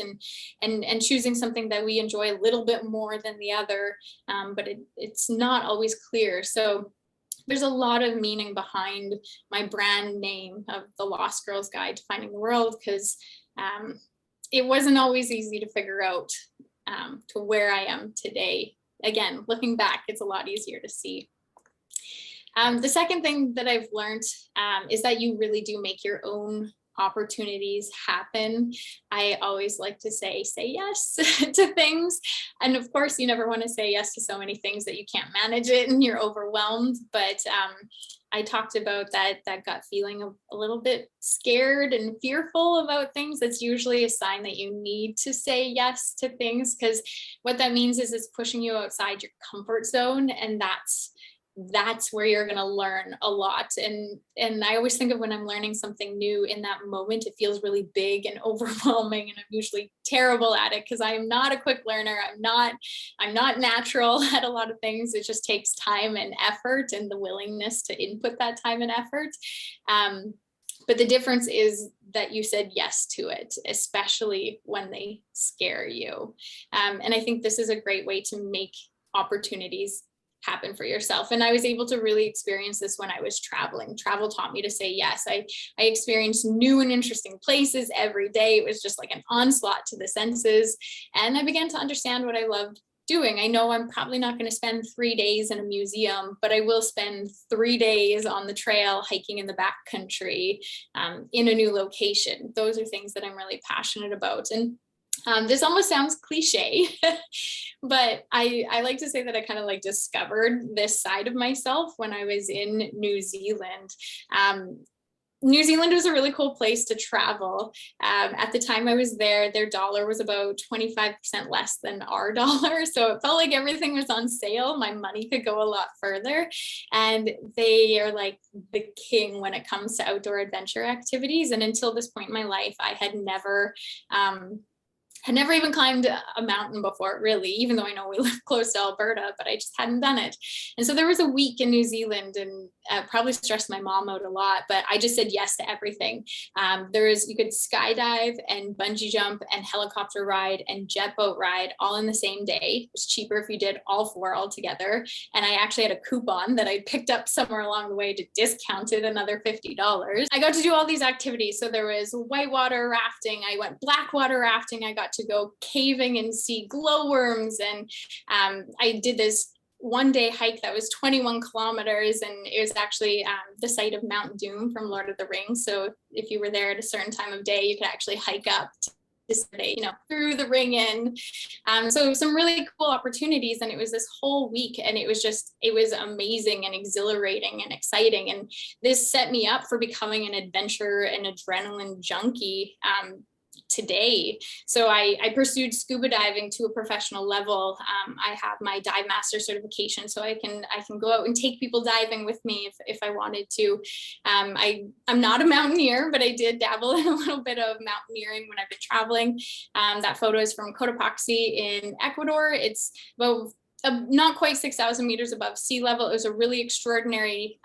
and choosing something that we enjoy a little bit more than the other. But it's not always clear. So there's a lot of meaning behind my brand name of the Lost Girl's Guide to Finding the World, because it wasn't always easy to figure out to where I am today. Again, looking back, it's a lot easier to see. The second thing that I've learned is that you really do make your own opportunities happen. I always like to say yes to things. And of course, you never want to say yes to so many things that you can't manage it and you're overwhelmed. But I talked about that gut feeling of a little bit scared and fearful about things. That's usually a sign that you need to say yes to things, because what that means is it's pushing you outside your comfort zone, and that's where you're going to learn a lot. And I always think of when I'm learning something new, in that moment, it feels really big and overwhelming. And I'm usually terrible at it because I'm not a quick learner. I'm not natural at a lot of things. It just takes time and effort and the willingness to input that time and effort. But the difference is that you said yes to it, especially when they scare you. And I think this is a great way to make opportunities happen for yourself. And I was able to really experience this when I was traveling. Travel taught me to say yes. I experienced new and interesting places every day. It was just like an onslaught to the senses. And I began to understand what I loved doing. I know I'm probably not going to spend 3 days in a museum, but I will spend 3 days on the trail, hiking in the backcountry, in a new location. Those are things that I'm really passionate about. And this almost sounds cliche, but I like to say that I kind of like discovered this side of myself when I was in New Zealand. New Zealand was a really cool place to travel. At the time I was there, their dollar was about 25% less than our dollar. So it felt like everything was on sale. My money could go a lot further. And they are like the king when it comes to outdoor adventure activities. And until this point in my life, I had never even climbed a mountain before, really, even though I know we live close to Alberta, but I just hadn't done it. And so there was a week in New Zealand, and probably stressed my mom out a lot, but I just said yes to everything. You could skydive and bungee jump and helicopter ride and jet boat ride all in the same day. It was cheaper if you did all 4 all together. And I actually had a coupon that I picked up somewhere along the way to discount it another $50. I got to do all these activities. So there was whitewater rafting. I went blackwater rafting. I got to go caving and see glowworms. And I did this 1-day hike that was 21 kilometers, and it was actually the site of Mount Doom from Lord of the Rings. So if you were there at a certain time of day, you could actually hike up through the ring in. So some really cool opportunities, and it was this whole week, and it was amazing and exhilarating and exciting. And this set me up for becoming an adventure and adrenaline junkie today. So I pursued scuba diving to a professional level. I have my dive master certification, so I can go out and take people diving with me if I wanted to. I'm not a mountaineer, but I did dabble in a little bit of mountaineering when I've been traveling. That photo is from Cotopaxi in Ecuador. It's about not quite 6,000 meters above sea level. It was a really extraordinary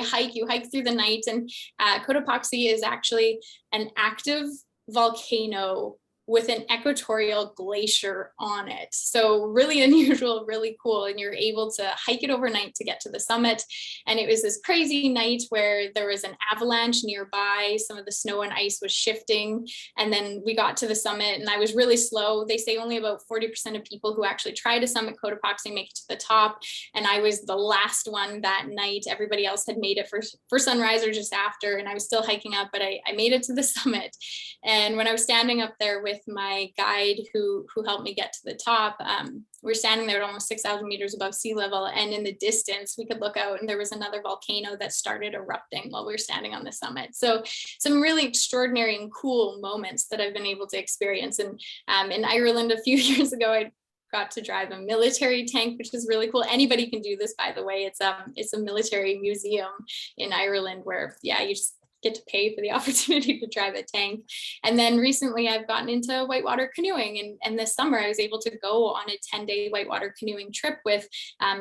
hike. You hike through the night, and Cotopaxi is actually an active volcano with an equatorial glacier on it. So really unusual, really cool. And you're able to hike it overnight to get to the summit. And it was this crazy night where there was an avalanche nearby. Some of the snow and ice was shifting. And then we got to the summit, and I was really slow. They say only about 40% of people who actually try to summit Cotopaxi make it to the top. And I was the last one that night. Everybody else had made it for sunrise or just after. And I was still hiking up, but I made it to the summit. And when I was standing up there with my guide who helped me get to the top, we're standing there at almost 6,000 meters above sea level, and in the distance we could look out, and there was another volcano that started erupting while we were standing on the summit. So some really extraordinary and cool moments that I've been able to experience. And in Ireland a few years ago, got to drive a military tank, which is really cool. Anybody can do this, by the way. It's a military museum in Ireland where, yeah, you just get to pay for the opportunity to drive a tank. And then recently I've gotten into whitewater canoeing, and this summer I was able to go on a 10-day whitewater canoeing trip with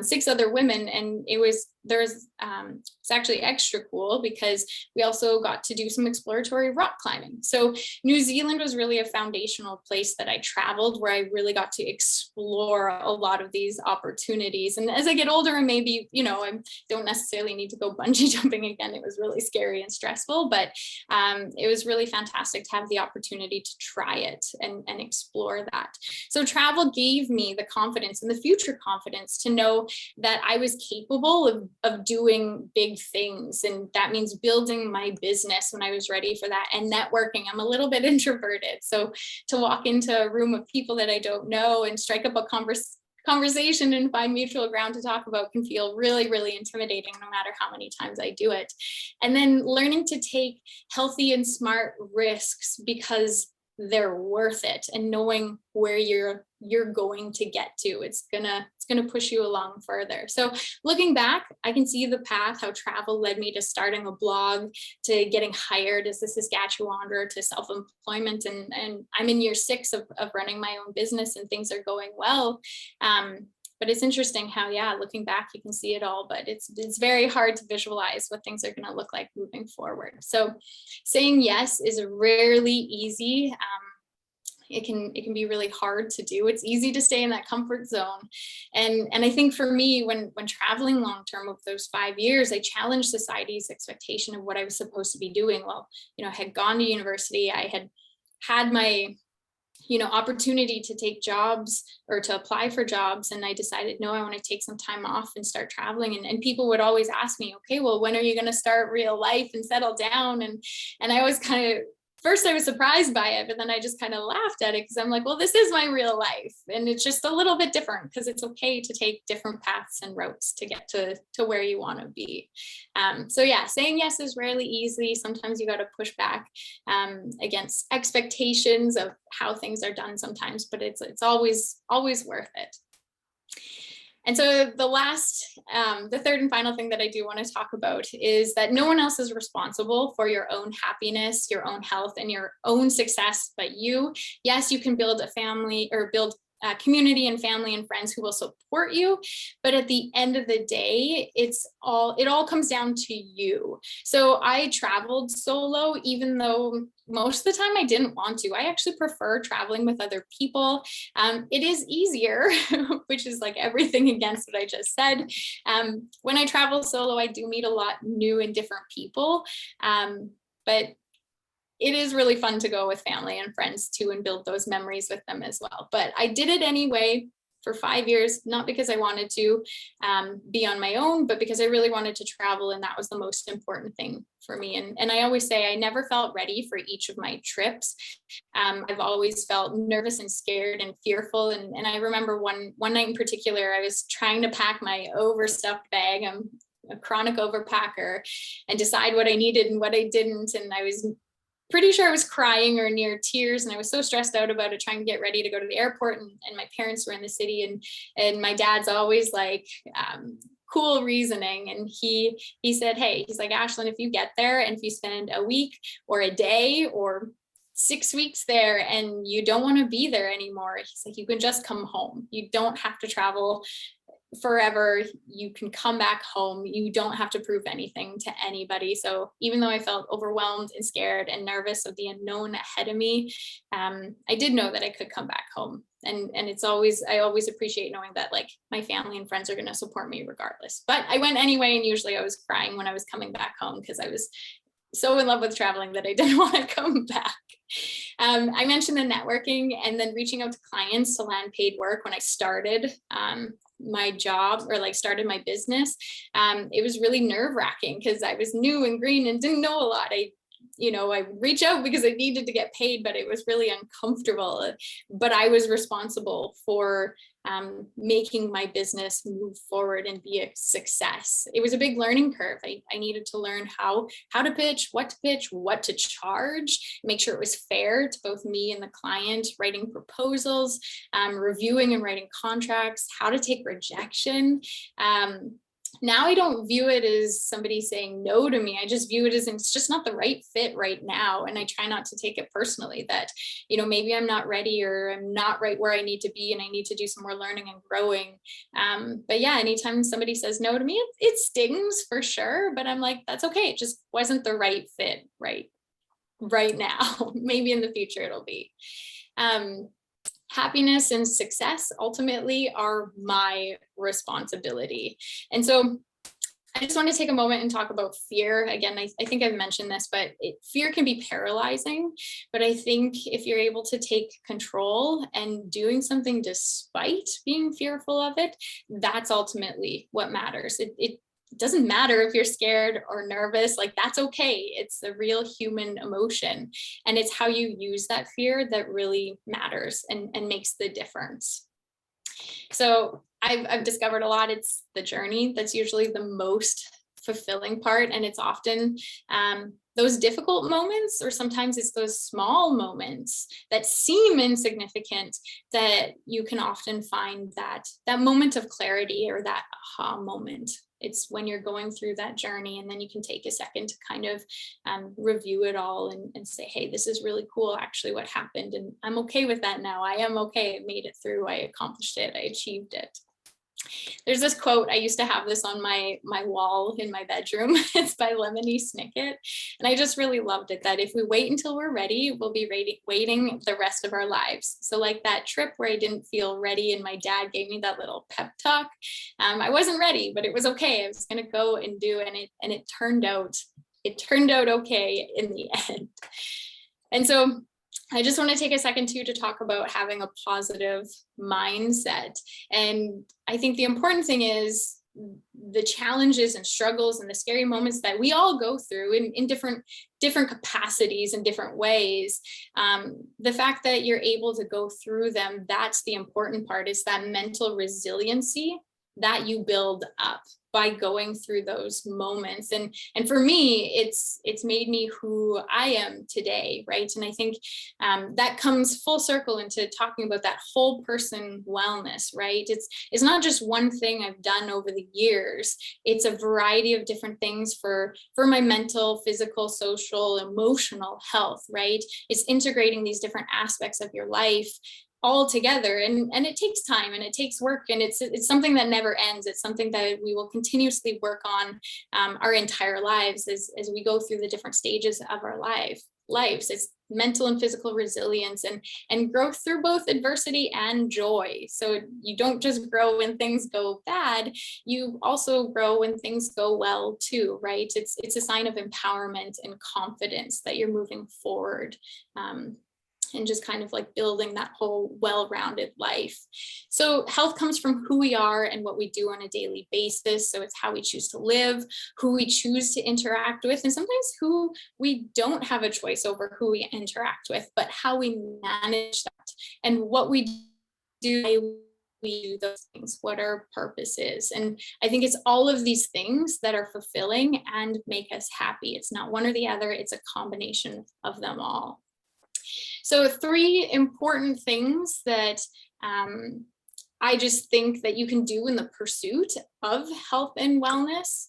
6 other women, and it's actually extra cool because we also got to do some exploratory rock climbing. So New Zealand was really a foundational place that I traveled, where I really got to explore a lot of these opportunities. And as I get older, and maybe, I don't necessarily need to go bungee jumping again. It was really scary and stressful, but it was really fantastic to have the opportunity to try it and explore that. So travel gave me the confidence and the future confidence to know that I was capable of doing big things. And that means building my business when I was ready for that, and networking. I'm a little bit introverted. So to walk into a room of people that I don't know and strike up a conversation and find mutual ground to talk about can feel really, really intimidating, no matter how many times I do it. And then learning to take healthy and smart risks because they're worth it, and knowing where you're going to get to, it's gonna push you along further. So looking back, I can see the path, how travel led me to starting a blog, to getting hired as a Saskatchewaner, to self-employment, and I'm in year 6 of running my own business, and things are going well. But it's interesting how, looking back, you can see it all, but it's very hard to visualize what things are going to look like moving forward. So saying yes is rarely easy. It can be really hard to do. It's easy to stay in that comfort zone. And I think for me, when traveling long-term over those 5 years, I challenged society's expectation of what I was supposed to be doing. Well, I had gone to university, I had my opportunity to take jobs or to apply for jobs. And I decided, no, I want to take some time off and start traveling. And people would always ask me, okay, well, when are you going to start real life and settle down? And I always first I was surprised by it, but then I just kind of laughed at it, because I'm like, well, this is my real life. And it's just a little bit different, because it's okay to take different paths and routes to get to where you want to be. So saying yes is rarely easy. Sometimes you got to push back against expectations of how things are done sometimes, but it's always worth it. And so the third and final thing that I do want to talk about is that no one else is responsible for your own happiness, your own health, and your own success but you. Yes, you can build a family or build a community and family and friends who will support you, but at the end of the day, it all comes down to you. So I traveled solo, even though most of the time I didn't want to. I actually prefer traveling with other people. It is easier, which is like everything against what I just said. When I travel solo, I do meet a lot new and different people, but it is really fun to go with family and friends too, and build those memories with them as well. But I did it anyway for 5 years, not because I wanted to be on my own, but because I really wanted to travel. And that was the most important thing for me. And I always say I never felt ready for each of my trips. I've always felt nervous and scared and fearful. And I remember one night in particular, I was trying to pack my overstuffed bag. I'm a chronic overpacker, and decide what I needed and what I didn't. And I was pretty sure I was crying or near tears, and I was so stressed out about it, trying to get ready to go to the airport, and my parents were in the city, and my dad's always like cool reasoning, and he said, hey, he's like, Ashlyn, if you get there and if you spend a week or a day or 6 weeks there and you don't want to be there anymore, he's like, you can just come home. You don't have to travel forever. You can come back home. You don't have to prove anything to anybody. So even though I felt overwhelmed and scared and nervous of the unknown ahead of me, I did know that I could come back home. And I always appreciate knowing that like my family and friends are going to support me regardless. But I went anyway, and usually I was crying when I was coming back home, because I was so in love with traveling that I didn't want to come back. I mentioned the networking and then reaching out to clients to land paid work when I started my job, or like started my business. It was really nerve-wracking because I was new and green and didn't know a lot. I I would reach out because I needed to get paid, but it was really uncomfortable. But I was responsible for making my business move forward and be a success. It was a big learning curve. I needed to learn how to pitch, what to charge, make sure it was fair to both me and the client, writing proposals, reviewing and writing contracts, how to take rejection. Now I don't view it as somebody saying no to me. I just view it as it's just not the right fit right now. And I try not to take it personally that, maybe I'm not ready or I'm not right where I need to be and I need to do some more learning and growing. But yeah, anytime somebody says no to me, it stings for sure. But I'm like, that's okay. It just wasn't the right fit right now. Maybe in the future it'll be. Happiness and success ultimately are my responsibility. And so I just want to take a moment and talk about fear. Again, I think I've mentioned this, but fear can be paralyzing. But I think if you're able to take control and doing something despite being fearful of it, that's ultimately what matters. It doesn't matter if you're scared or nervous, like that's okay. It's a real human emotion. And it's how you use that fear that really matters and makes the difference. So I've discovered a lot. It's the journey that's usually the most fulfilling part. And it's often those difficult moments, or sometimes it's those small moments that seem insignificant that you can often find that moment of clarity or that aha moment. It's when you're going through that journey, and then you can take a second to kind of review it all and say, hey, this is really cool, actually, what happened. And I'm okay with that now. I am okay. I made it through. I accomplished it. I achieved it. There's this quote, I used to have this on my wall in my bedroom. It's by Lemony Snicket. And I just really loved it, that if we wait until we're ready, we'll be waiting the rest of our lives. So like that trip where I didn't feel ready and my dad gave me that little pep talk. I wasn't ready, but it was okay. I was going to go and do it. And it turned out okay in the end. And so I just want to take a second too to talk about having a positive mindset. And I think the important thing is the challenges and struggles and the scary moments that we all go through in different capacities and different ways. The fact that you're able to go through them, that's the important part, is that mental resiliency that you build up by going through those moments. And for me, it's made me who I am today, right? And I think that comes full circle into talking about that whole person wellness, right? It's not just one thing I've done over the years. It's a variety of different things for my mental, physical, social, emotional health, right? It's integrating these different aspects of your life all together, and it takes time and it takes work, and it's something that never ends. It's something that we will continuously work on our entire lives as we go through the different stages of our lives. It's mental and physical resilience and growth through both adversity and joy. So you don't just grow when things go bad, you also grow when things go well too, right? It's a sign of empowerment and confidence that you're moving forward. And just kind of like building that whole well-rounded life. So health comes from who we are and what we do on a daily basis. So it's how we choose to live, who we choose to interact with, and sometimes who we don't have a choice over who we interact with, but how we manage that and what we do. We do those things, what our purpose is. And I think it's all of these things that are fulfilling and make us happy. It's not one or the other, it's a combination of them all. So 3 important things that I just think that you can do in the pursuit of health and wellness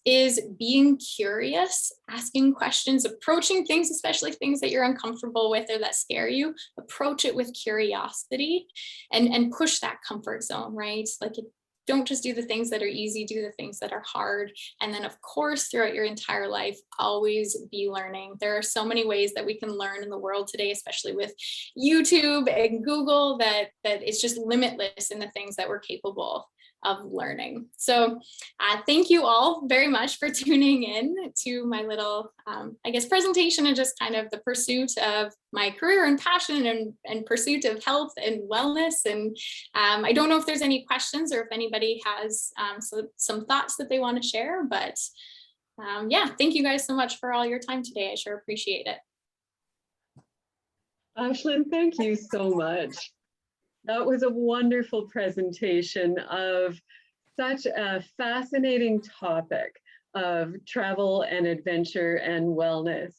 is being curious, asking questions, approaching things, especially things that you're uncomfortable with or that scare you. Approach it with curiosity and push that comfort zone, right? Like, don't just do the things that are easy, do the things that are hard. And then of course, throughout your entire life, always be learning. There are so many ways that we can learn in the world today, especially with YouTube and Google, that it's just limitless in the things that we're capable of learning. So thank you all very much for tuning in to my little, presentation and just kind of the pursuit of my career and passion and pursuit of health and wellness. And I don't know if there's any questions or if anybody has some thoughts that they want to share, but Yeah, thank you guys so much for all your time today. I sure appreciate it. Ashlyn, thank you so much. That was a wonderful presentation of such a fascinating topic of travel and adventure and wellness.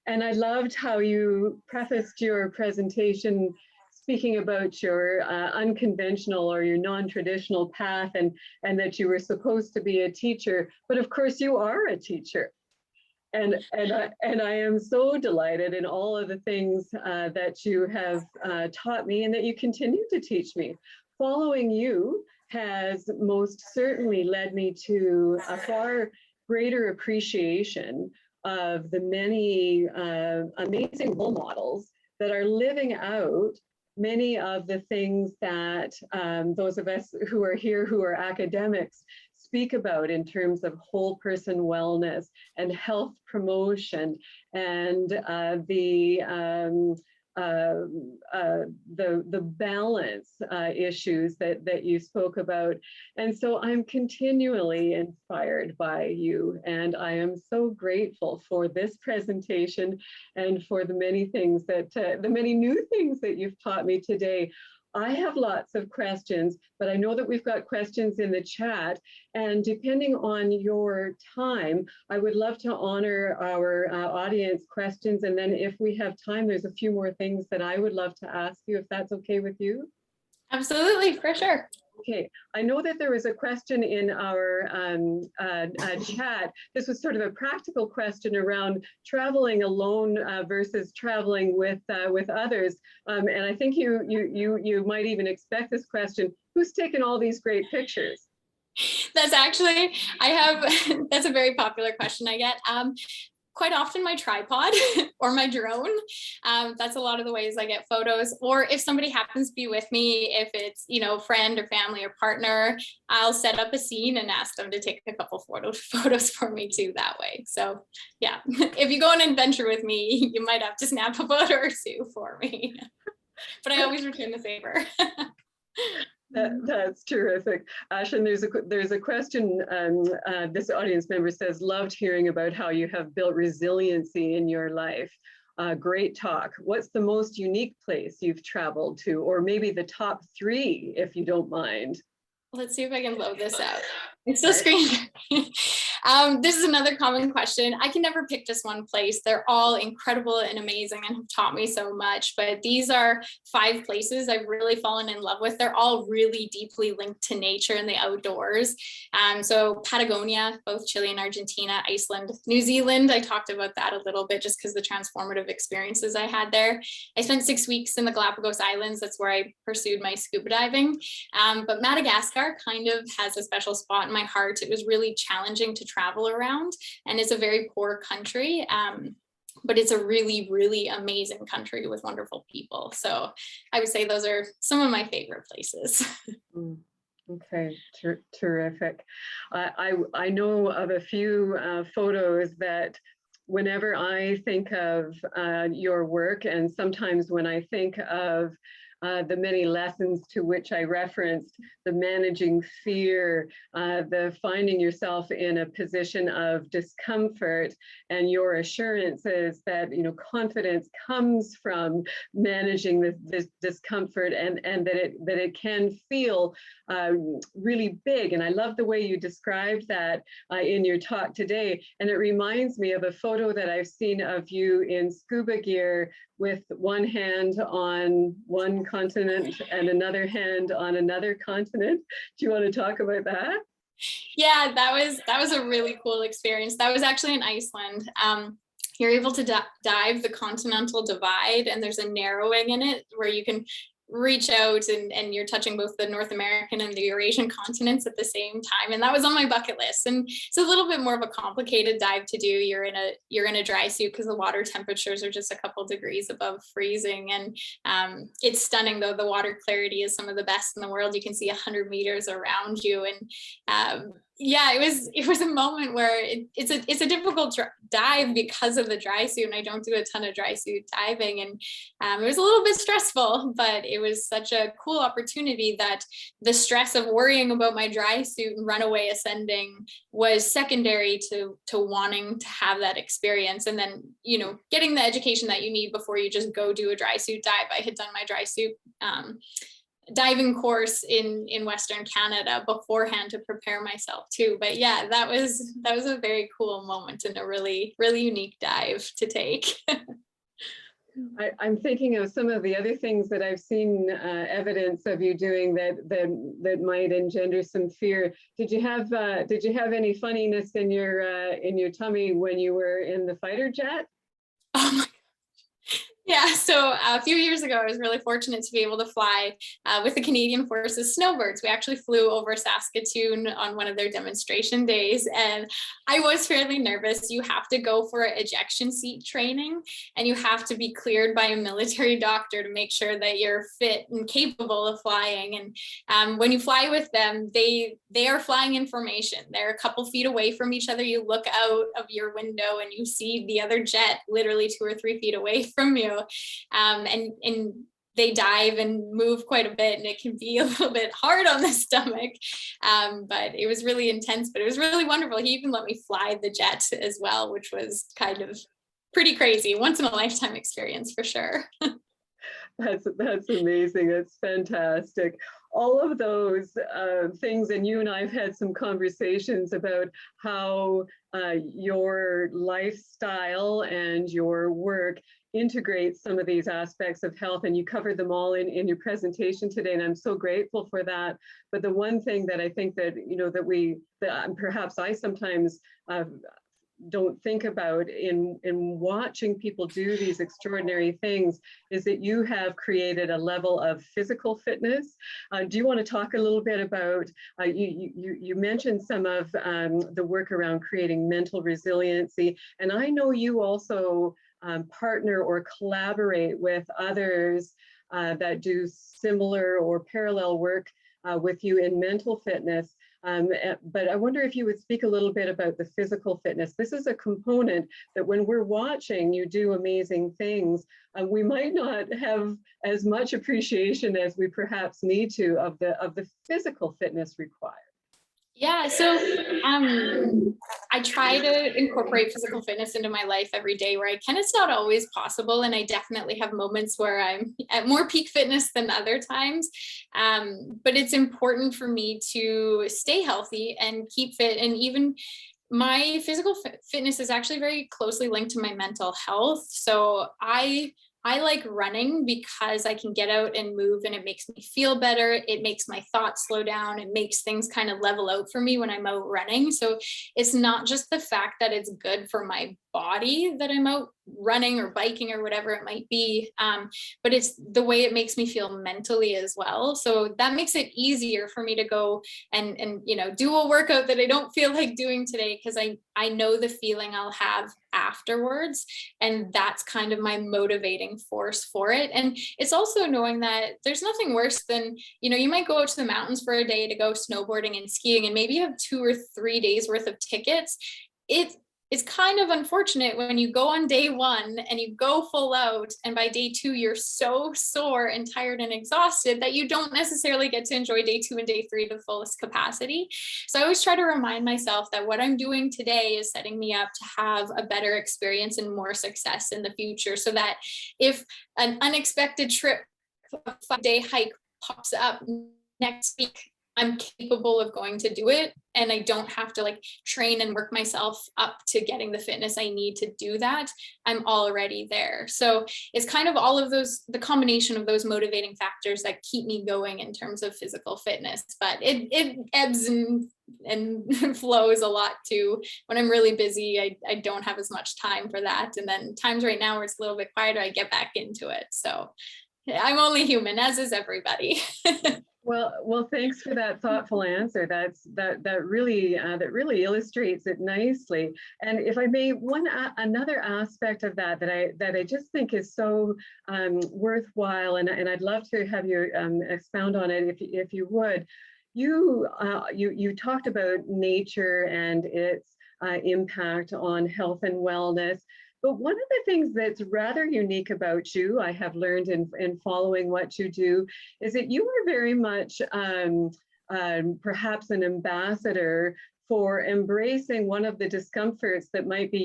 And I loved how you prefaced your presentation speaking about your unconventional or your non-traditional path, and that you were supposed to be a teacher, but of course you are a teacher. And I am so delighted in all of the things that you have taught me and that you continue to teach me. Following you has most certainly led me to a far greater appreciation of the many amazing role models that are living out many of the things that those of us who are here who are academics speak about in terms of whole person wellness and health promotion and the balance issues that you spoke about. And so I'm continually inspired by you, and I am so grateful for this presentation and for the many things that, the many new things that you've taught me today. I have lots of questions, but I know that we've got questions in the chat, and depending on your time, I would love to honor our audience questions. And then if we have time, there's a few more things that I would love to ask you, if that's okay with you. Absolutely, for sure. Okay, I know that there was a question in our chat. This was sort of a practical question around traveling alone versus traveling with others. And I think you might even expect this question: who's taken all these great pictures? That's actually, that's a very popular question I get. Quite often my tripod or my drone. That's a lot of the ways I get photos. Or if somebody happens to be with me, if it's, friend or family or partner, I'll set up a scene and ask them to take a couple photos for me too that way. So yeah, if you go on an adventure with me, you might have to snap a photo or two for me. But I always return the favor. That's terrific. Ashlyn, there's a question, this audience member says, loved hearing about how you have built resiliency in your life. Great talk. What's the most unique place you've traveled to, or maybe the top 3, if you don't mind? Let's see if I can load this up. It's still screen. This is another common question. I can never pick just one place. They're all incredible and amazing and have taught me so much. But these are 5 places I've really fallen in love with. They're all really deeply linked to nature and the outdoors. So Patagonia, both Chile and Argentina, Iceland, New Zealand. I talked about that a little bit just because the transformative experiences I had there. I spent 6 weeks in the Galapagos Islands. That's where I pursued my scuba diving. But Madagascar kind of has a special spot in my heart. It was really challenging to travel around, and it's a very poor country, but it's a really, really amazing country with wonderful people. So I would say those are some of my favorite places. Okay, terrific. I know of a few photos that whenever I think of your work, and sometimes when I think of the many lessons to which I referenced, the managing fear, the finding yourself in a position of discomfort, and your assurances that confidence comes from managing this discomfort, and that it can feel really big. And I love the way you described that in your talk today. And it reminds me of a photo that I've seen of you in scuba gear with one hand on one continent and another hand on another continent. Do you want to talk about that? Yeah, that was a really cool experience. That was actually in Iceland. You're able to dive the continental divide, and there's a narrowing in it where you can reach out and you're touching both the North American and the Eurasian continents at the same time. And that was on my bucket list. And it's a little bit more of a complicated dive to do. You're in a dry suit because the water temperatures are just a couple degrees above freezing. And it's stunning though. The water clarity is some of the best in the world. You can see 100 meters around you. And Yeah, it was a moment where it's a difficult dive because of the dry suit, and I don't do a ton of dry suit diving, and it was a little bit stressful, but it was such a cool opportunity that the stress of worrying about my dry suit and runaway ascending was secondary to wanting to have that experience, and then getting the education that you need before you just go do a dry suit dive. I had done my dry suit diving course in Western Canada beforehand to prepare myself too. But yeah, that was a very cool moment and a really, really unique dive to take. I'm thinking of some of the other things that I've seen evidence of you doing that might engender some fear. Did you have any funniness in your tummy when you were in the fighter jet? Oh my Yeah, so a few years ago, I was really fortunate to be able to fly with the Canadian Forces snowbirds. We actually flew over Saskatoon on one of their demonstration days, and I was fairly nervous. You have to go for ejection seat training, and you have to be cleared by a military doctor to make sure that you're fit and capable of flying. And when you fly with them, they are flying in formation. They're a couple feet away from each other. You look out of your window and you see the other jet literally 2 or 3 feet away from you. And they dive and move quite a bit, and it can be a little bit hard on the stomach, but it was really intense, but it was really wonderful. He even let me fly the jet as well, which was kind of pretty crazy. Once in a lifetime experience for sure. That's amazing. It's fantastic. All of those things, and you and I have had some conversations about how your lifestyle and your work integrates some of these aspects of health, and you covered them all in your presentation today, and I'm so grateful for that. But the one thing that I think that that perhaps I sometimes don't think about in watching people do these extraordinary things is that you have created a level of physical fitness. Do you want to talk a little bit about, you mentioned some of the work around creating mental resiliency, and I know you also partner or collaborate with others that do similar or parallel work with you in mental fitness. But I wonder if you would speak a little bit about the physical fitness. This is a component that when we're watching you do amazing things, we might not have as much appreciation as we perhaps need to of the physical fitness required. Yeah, so I try to incorporate physical fitness into my life every day where I can. It's not always possible, and I definitely have moments where I'm at more peak fitness than other times. But it's important for me to stay healthy and keep fit, and even my physical fitness is actually very closely linked to my mental health. So I like running because I can get out and move, and it makes me feel better. It makes my thoughts slow down. It makes things kind of level out for me when I'm out running. So it's not just the fact that it's good for my body that I'm out running or biking or whatever it might be, but it's the way it makes me feel mentally as well. So that makes it easier for me to go and do a workout that I don't feel like doing today, because I know the feeling I'll have afterwards, and that's kind of my motivating force for it. And it's also knowing that there's nothing worse than, you might go out to the mountains for a day to go snowboarding and skiing, and maybe you have 2 or 3 days worth of tickets. It's kind of unfortunate when you go on day 1 and you go full out, and by day 2 you're so sore and tired and exhausted that you don't necessarily get to enjoy day 2 and day 3 to the fullest capacity. So I always try to remind myself that what I'm doing today is setting me up to have a better experience and more success in the future, so that if an unexpected trip, a 5-day hike pops up next week, I'm capable of going to do it, and I don't have to train and work myself up to getting the fitness I need to do that. I'm already there. So it's kind of all of those, the combination of those motivating factors that keep me going in terms of physical fitness. But it ebbs and flows a lot too. When I'm really busy, I don't have as much time for that. And then times right now where it's a little bit quieter, I get back into it. So I'm only human, as is everybody. Well, thanks for that thoughtful answer. That really illustrates it nicely. And if I may, another aspect of that I just think is so worthwhile, and I'd love to have you expound on it if you would. you talked about nature and its impact on health and wellness. But one of the things that's rather unique about you, I have learned in following what you do, is that you are very much perhaps an ambassador for embracing one of the discomforts that might be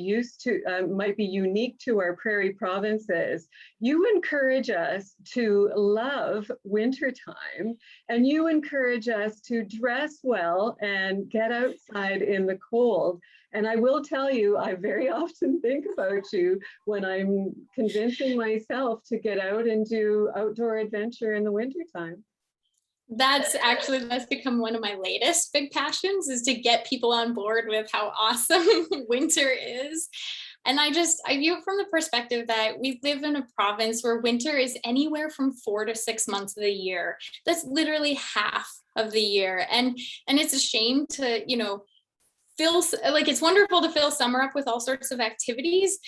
unique to our prairie provinces. You encourage us to love wintertime, and you encourage us to dress well and get outside in the cold. And I will tell you, I very often think about you when I'm convincing myself to get out and do outdoor adventure in the wintertime. That's become one of my latest big passions, is to get people on board with how awesome winter is. And I view it from the perspective that we live in a province where winter is anywhere from 4 to 6 months of the year. That's literally half of the year. And it's a shame to, feel like, it's wonderful to fill summer up with all sorts of activities,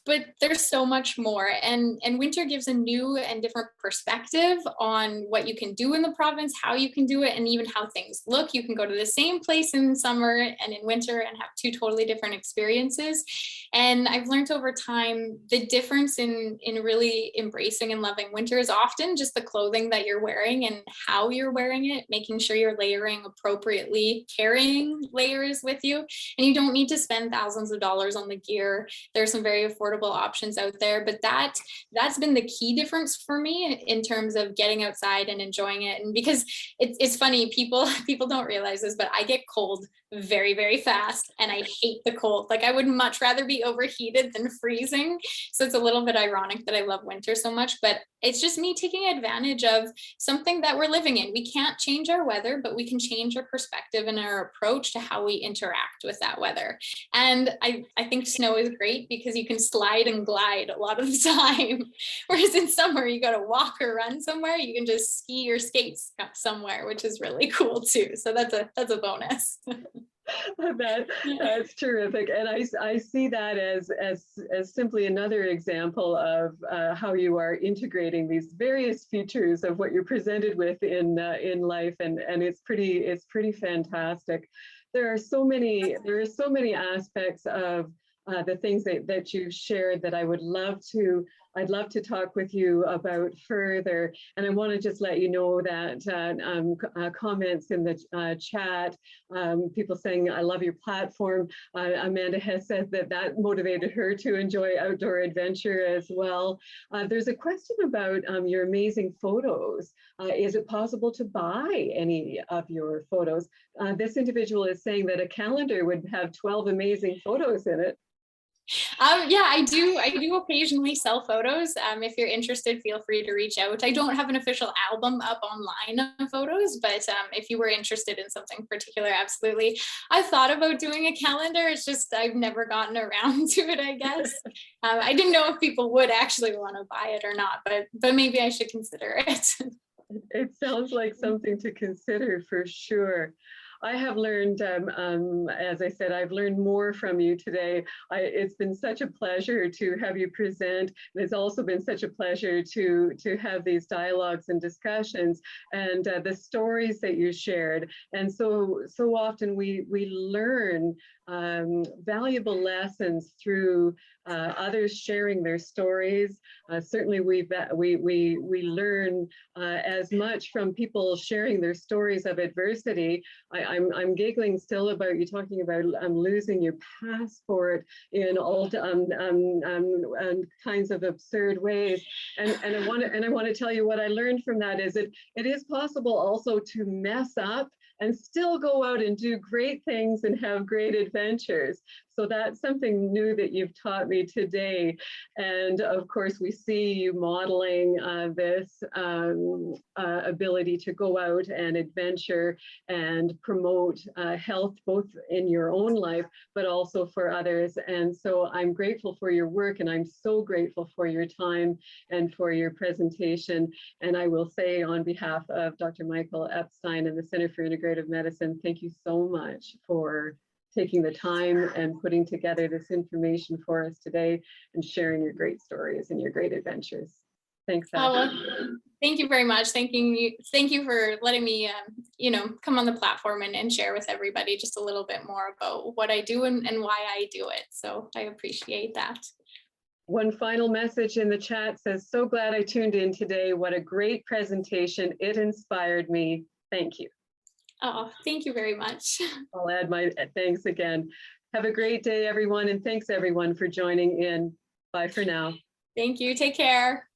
but there's so much more, and winter gives a new and different perspective on what you can do in the province, how you can do it, and even how things look. You can go to the same place in summer and in winter and have two totally different experiences. And I've learned over time the difference in really embracing and loving winter is often just the clothing that you're wearing and how you're wearing it, making sure you're layering appropriately, carrying layers with you, and you don't need to spend thousands of dollars on the gear. There's some very affordable options out there, but that's been the key difference for me in terms of getting outside and enjoying it. And because it's funny, people don't realize this, but I get cold very, very fast, and I hate the cold. Like, I would much rather be overheated than freezing. So it's a little bit ironic that I love winter so much, but it's just me taking advantage of something that we're living in. We can't change our weather, but we can change our perspective and our approach to how we interact with that weather. And I think snow is great because you can slide and glide a lot of the time. Whereas in summer, you got to walk or run somewhere. You can just ski or skate somewhere, which is really cool too. So that's a bonus. That's terrific, and I see that as simply another example of how you are integrating these various features of what you're presented with in life, and it's pretty fantastic. There are so many aspects of the things that you shared that I'd love to talk with you about further. And I want to just let you know that comments in the chat, people saying, I love your platform. Amanda has said that motivated her to enjoy outdoor adventure as well. There's a question about your amazing photos. Is it possible to buy any of your photos? This individual is saying that a calendar would have 12 amazing photos in it. Yeah, I do occasionally sell photos. If you're interested, feel free to reach out. I don't have an official album up online of photos, but if you were interested in something particular, absolutely. I thought about doing a calendar. It's just I've never gotten around to it, I guess. I didn't know if people would actually want to buy it or not, but maybe I should consider it. It sounds like something to consider for sure. I have learned, as I said, I've learned more from you today. It's been such a pleasure to have you present. And it's also been such a pleasure to have these dialogues and discussions and the stories that you shared. And so often we learn valuable lessons through others sharing their stories. Certainly we learn as much from people sharing their stories of adversity. I'm giggling still about you talking about losing your passport in all kinds of absurd ways. And I want to tell you what I learned from that is it is possible also to mess up and still go out and do great things and have great adventures. So that's something new that you've taught me today. And of course, we see you modeling this ability to go out and adventure and promote health, both in your own life, but also for others. And so I'm grateful for your work, and I'm so grateful for your time and for your presentation. And I will say on behalf of Dr. Michael Epstein and the Center for Integrative Medicine, thank you so much for taking the time and putting together this information for us today and sharing your great stories and your great adventures. Thanks, Oh, Ashlyn. well, thank you very much. Thank you for letting me, come on the platform and share with everybody just a little bit more about what I do and why I do it. So I appreciate that. One final message in the chat says, so glad I tuned in today. What a great presentation. It inspired me. Thank you. Oh, thank you very much. I'll add my thanks again. Have a great day, everyone. And thanks everyone for joining in. Bye for now. Thank you. Take care.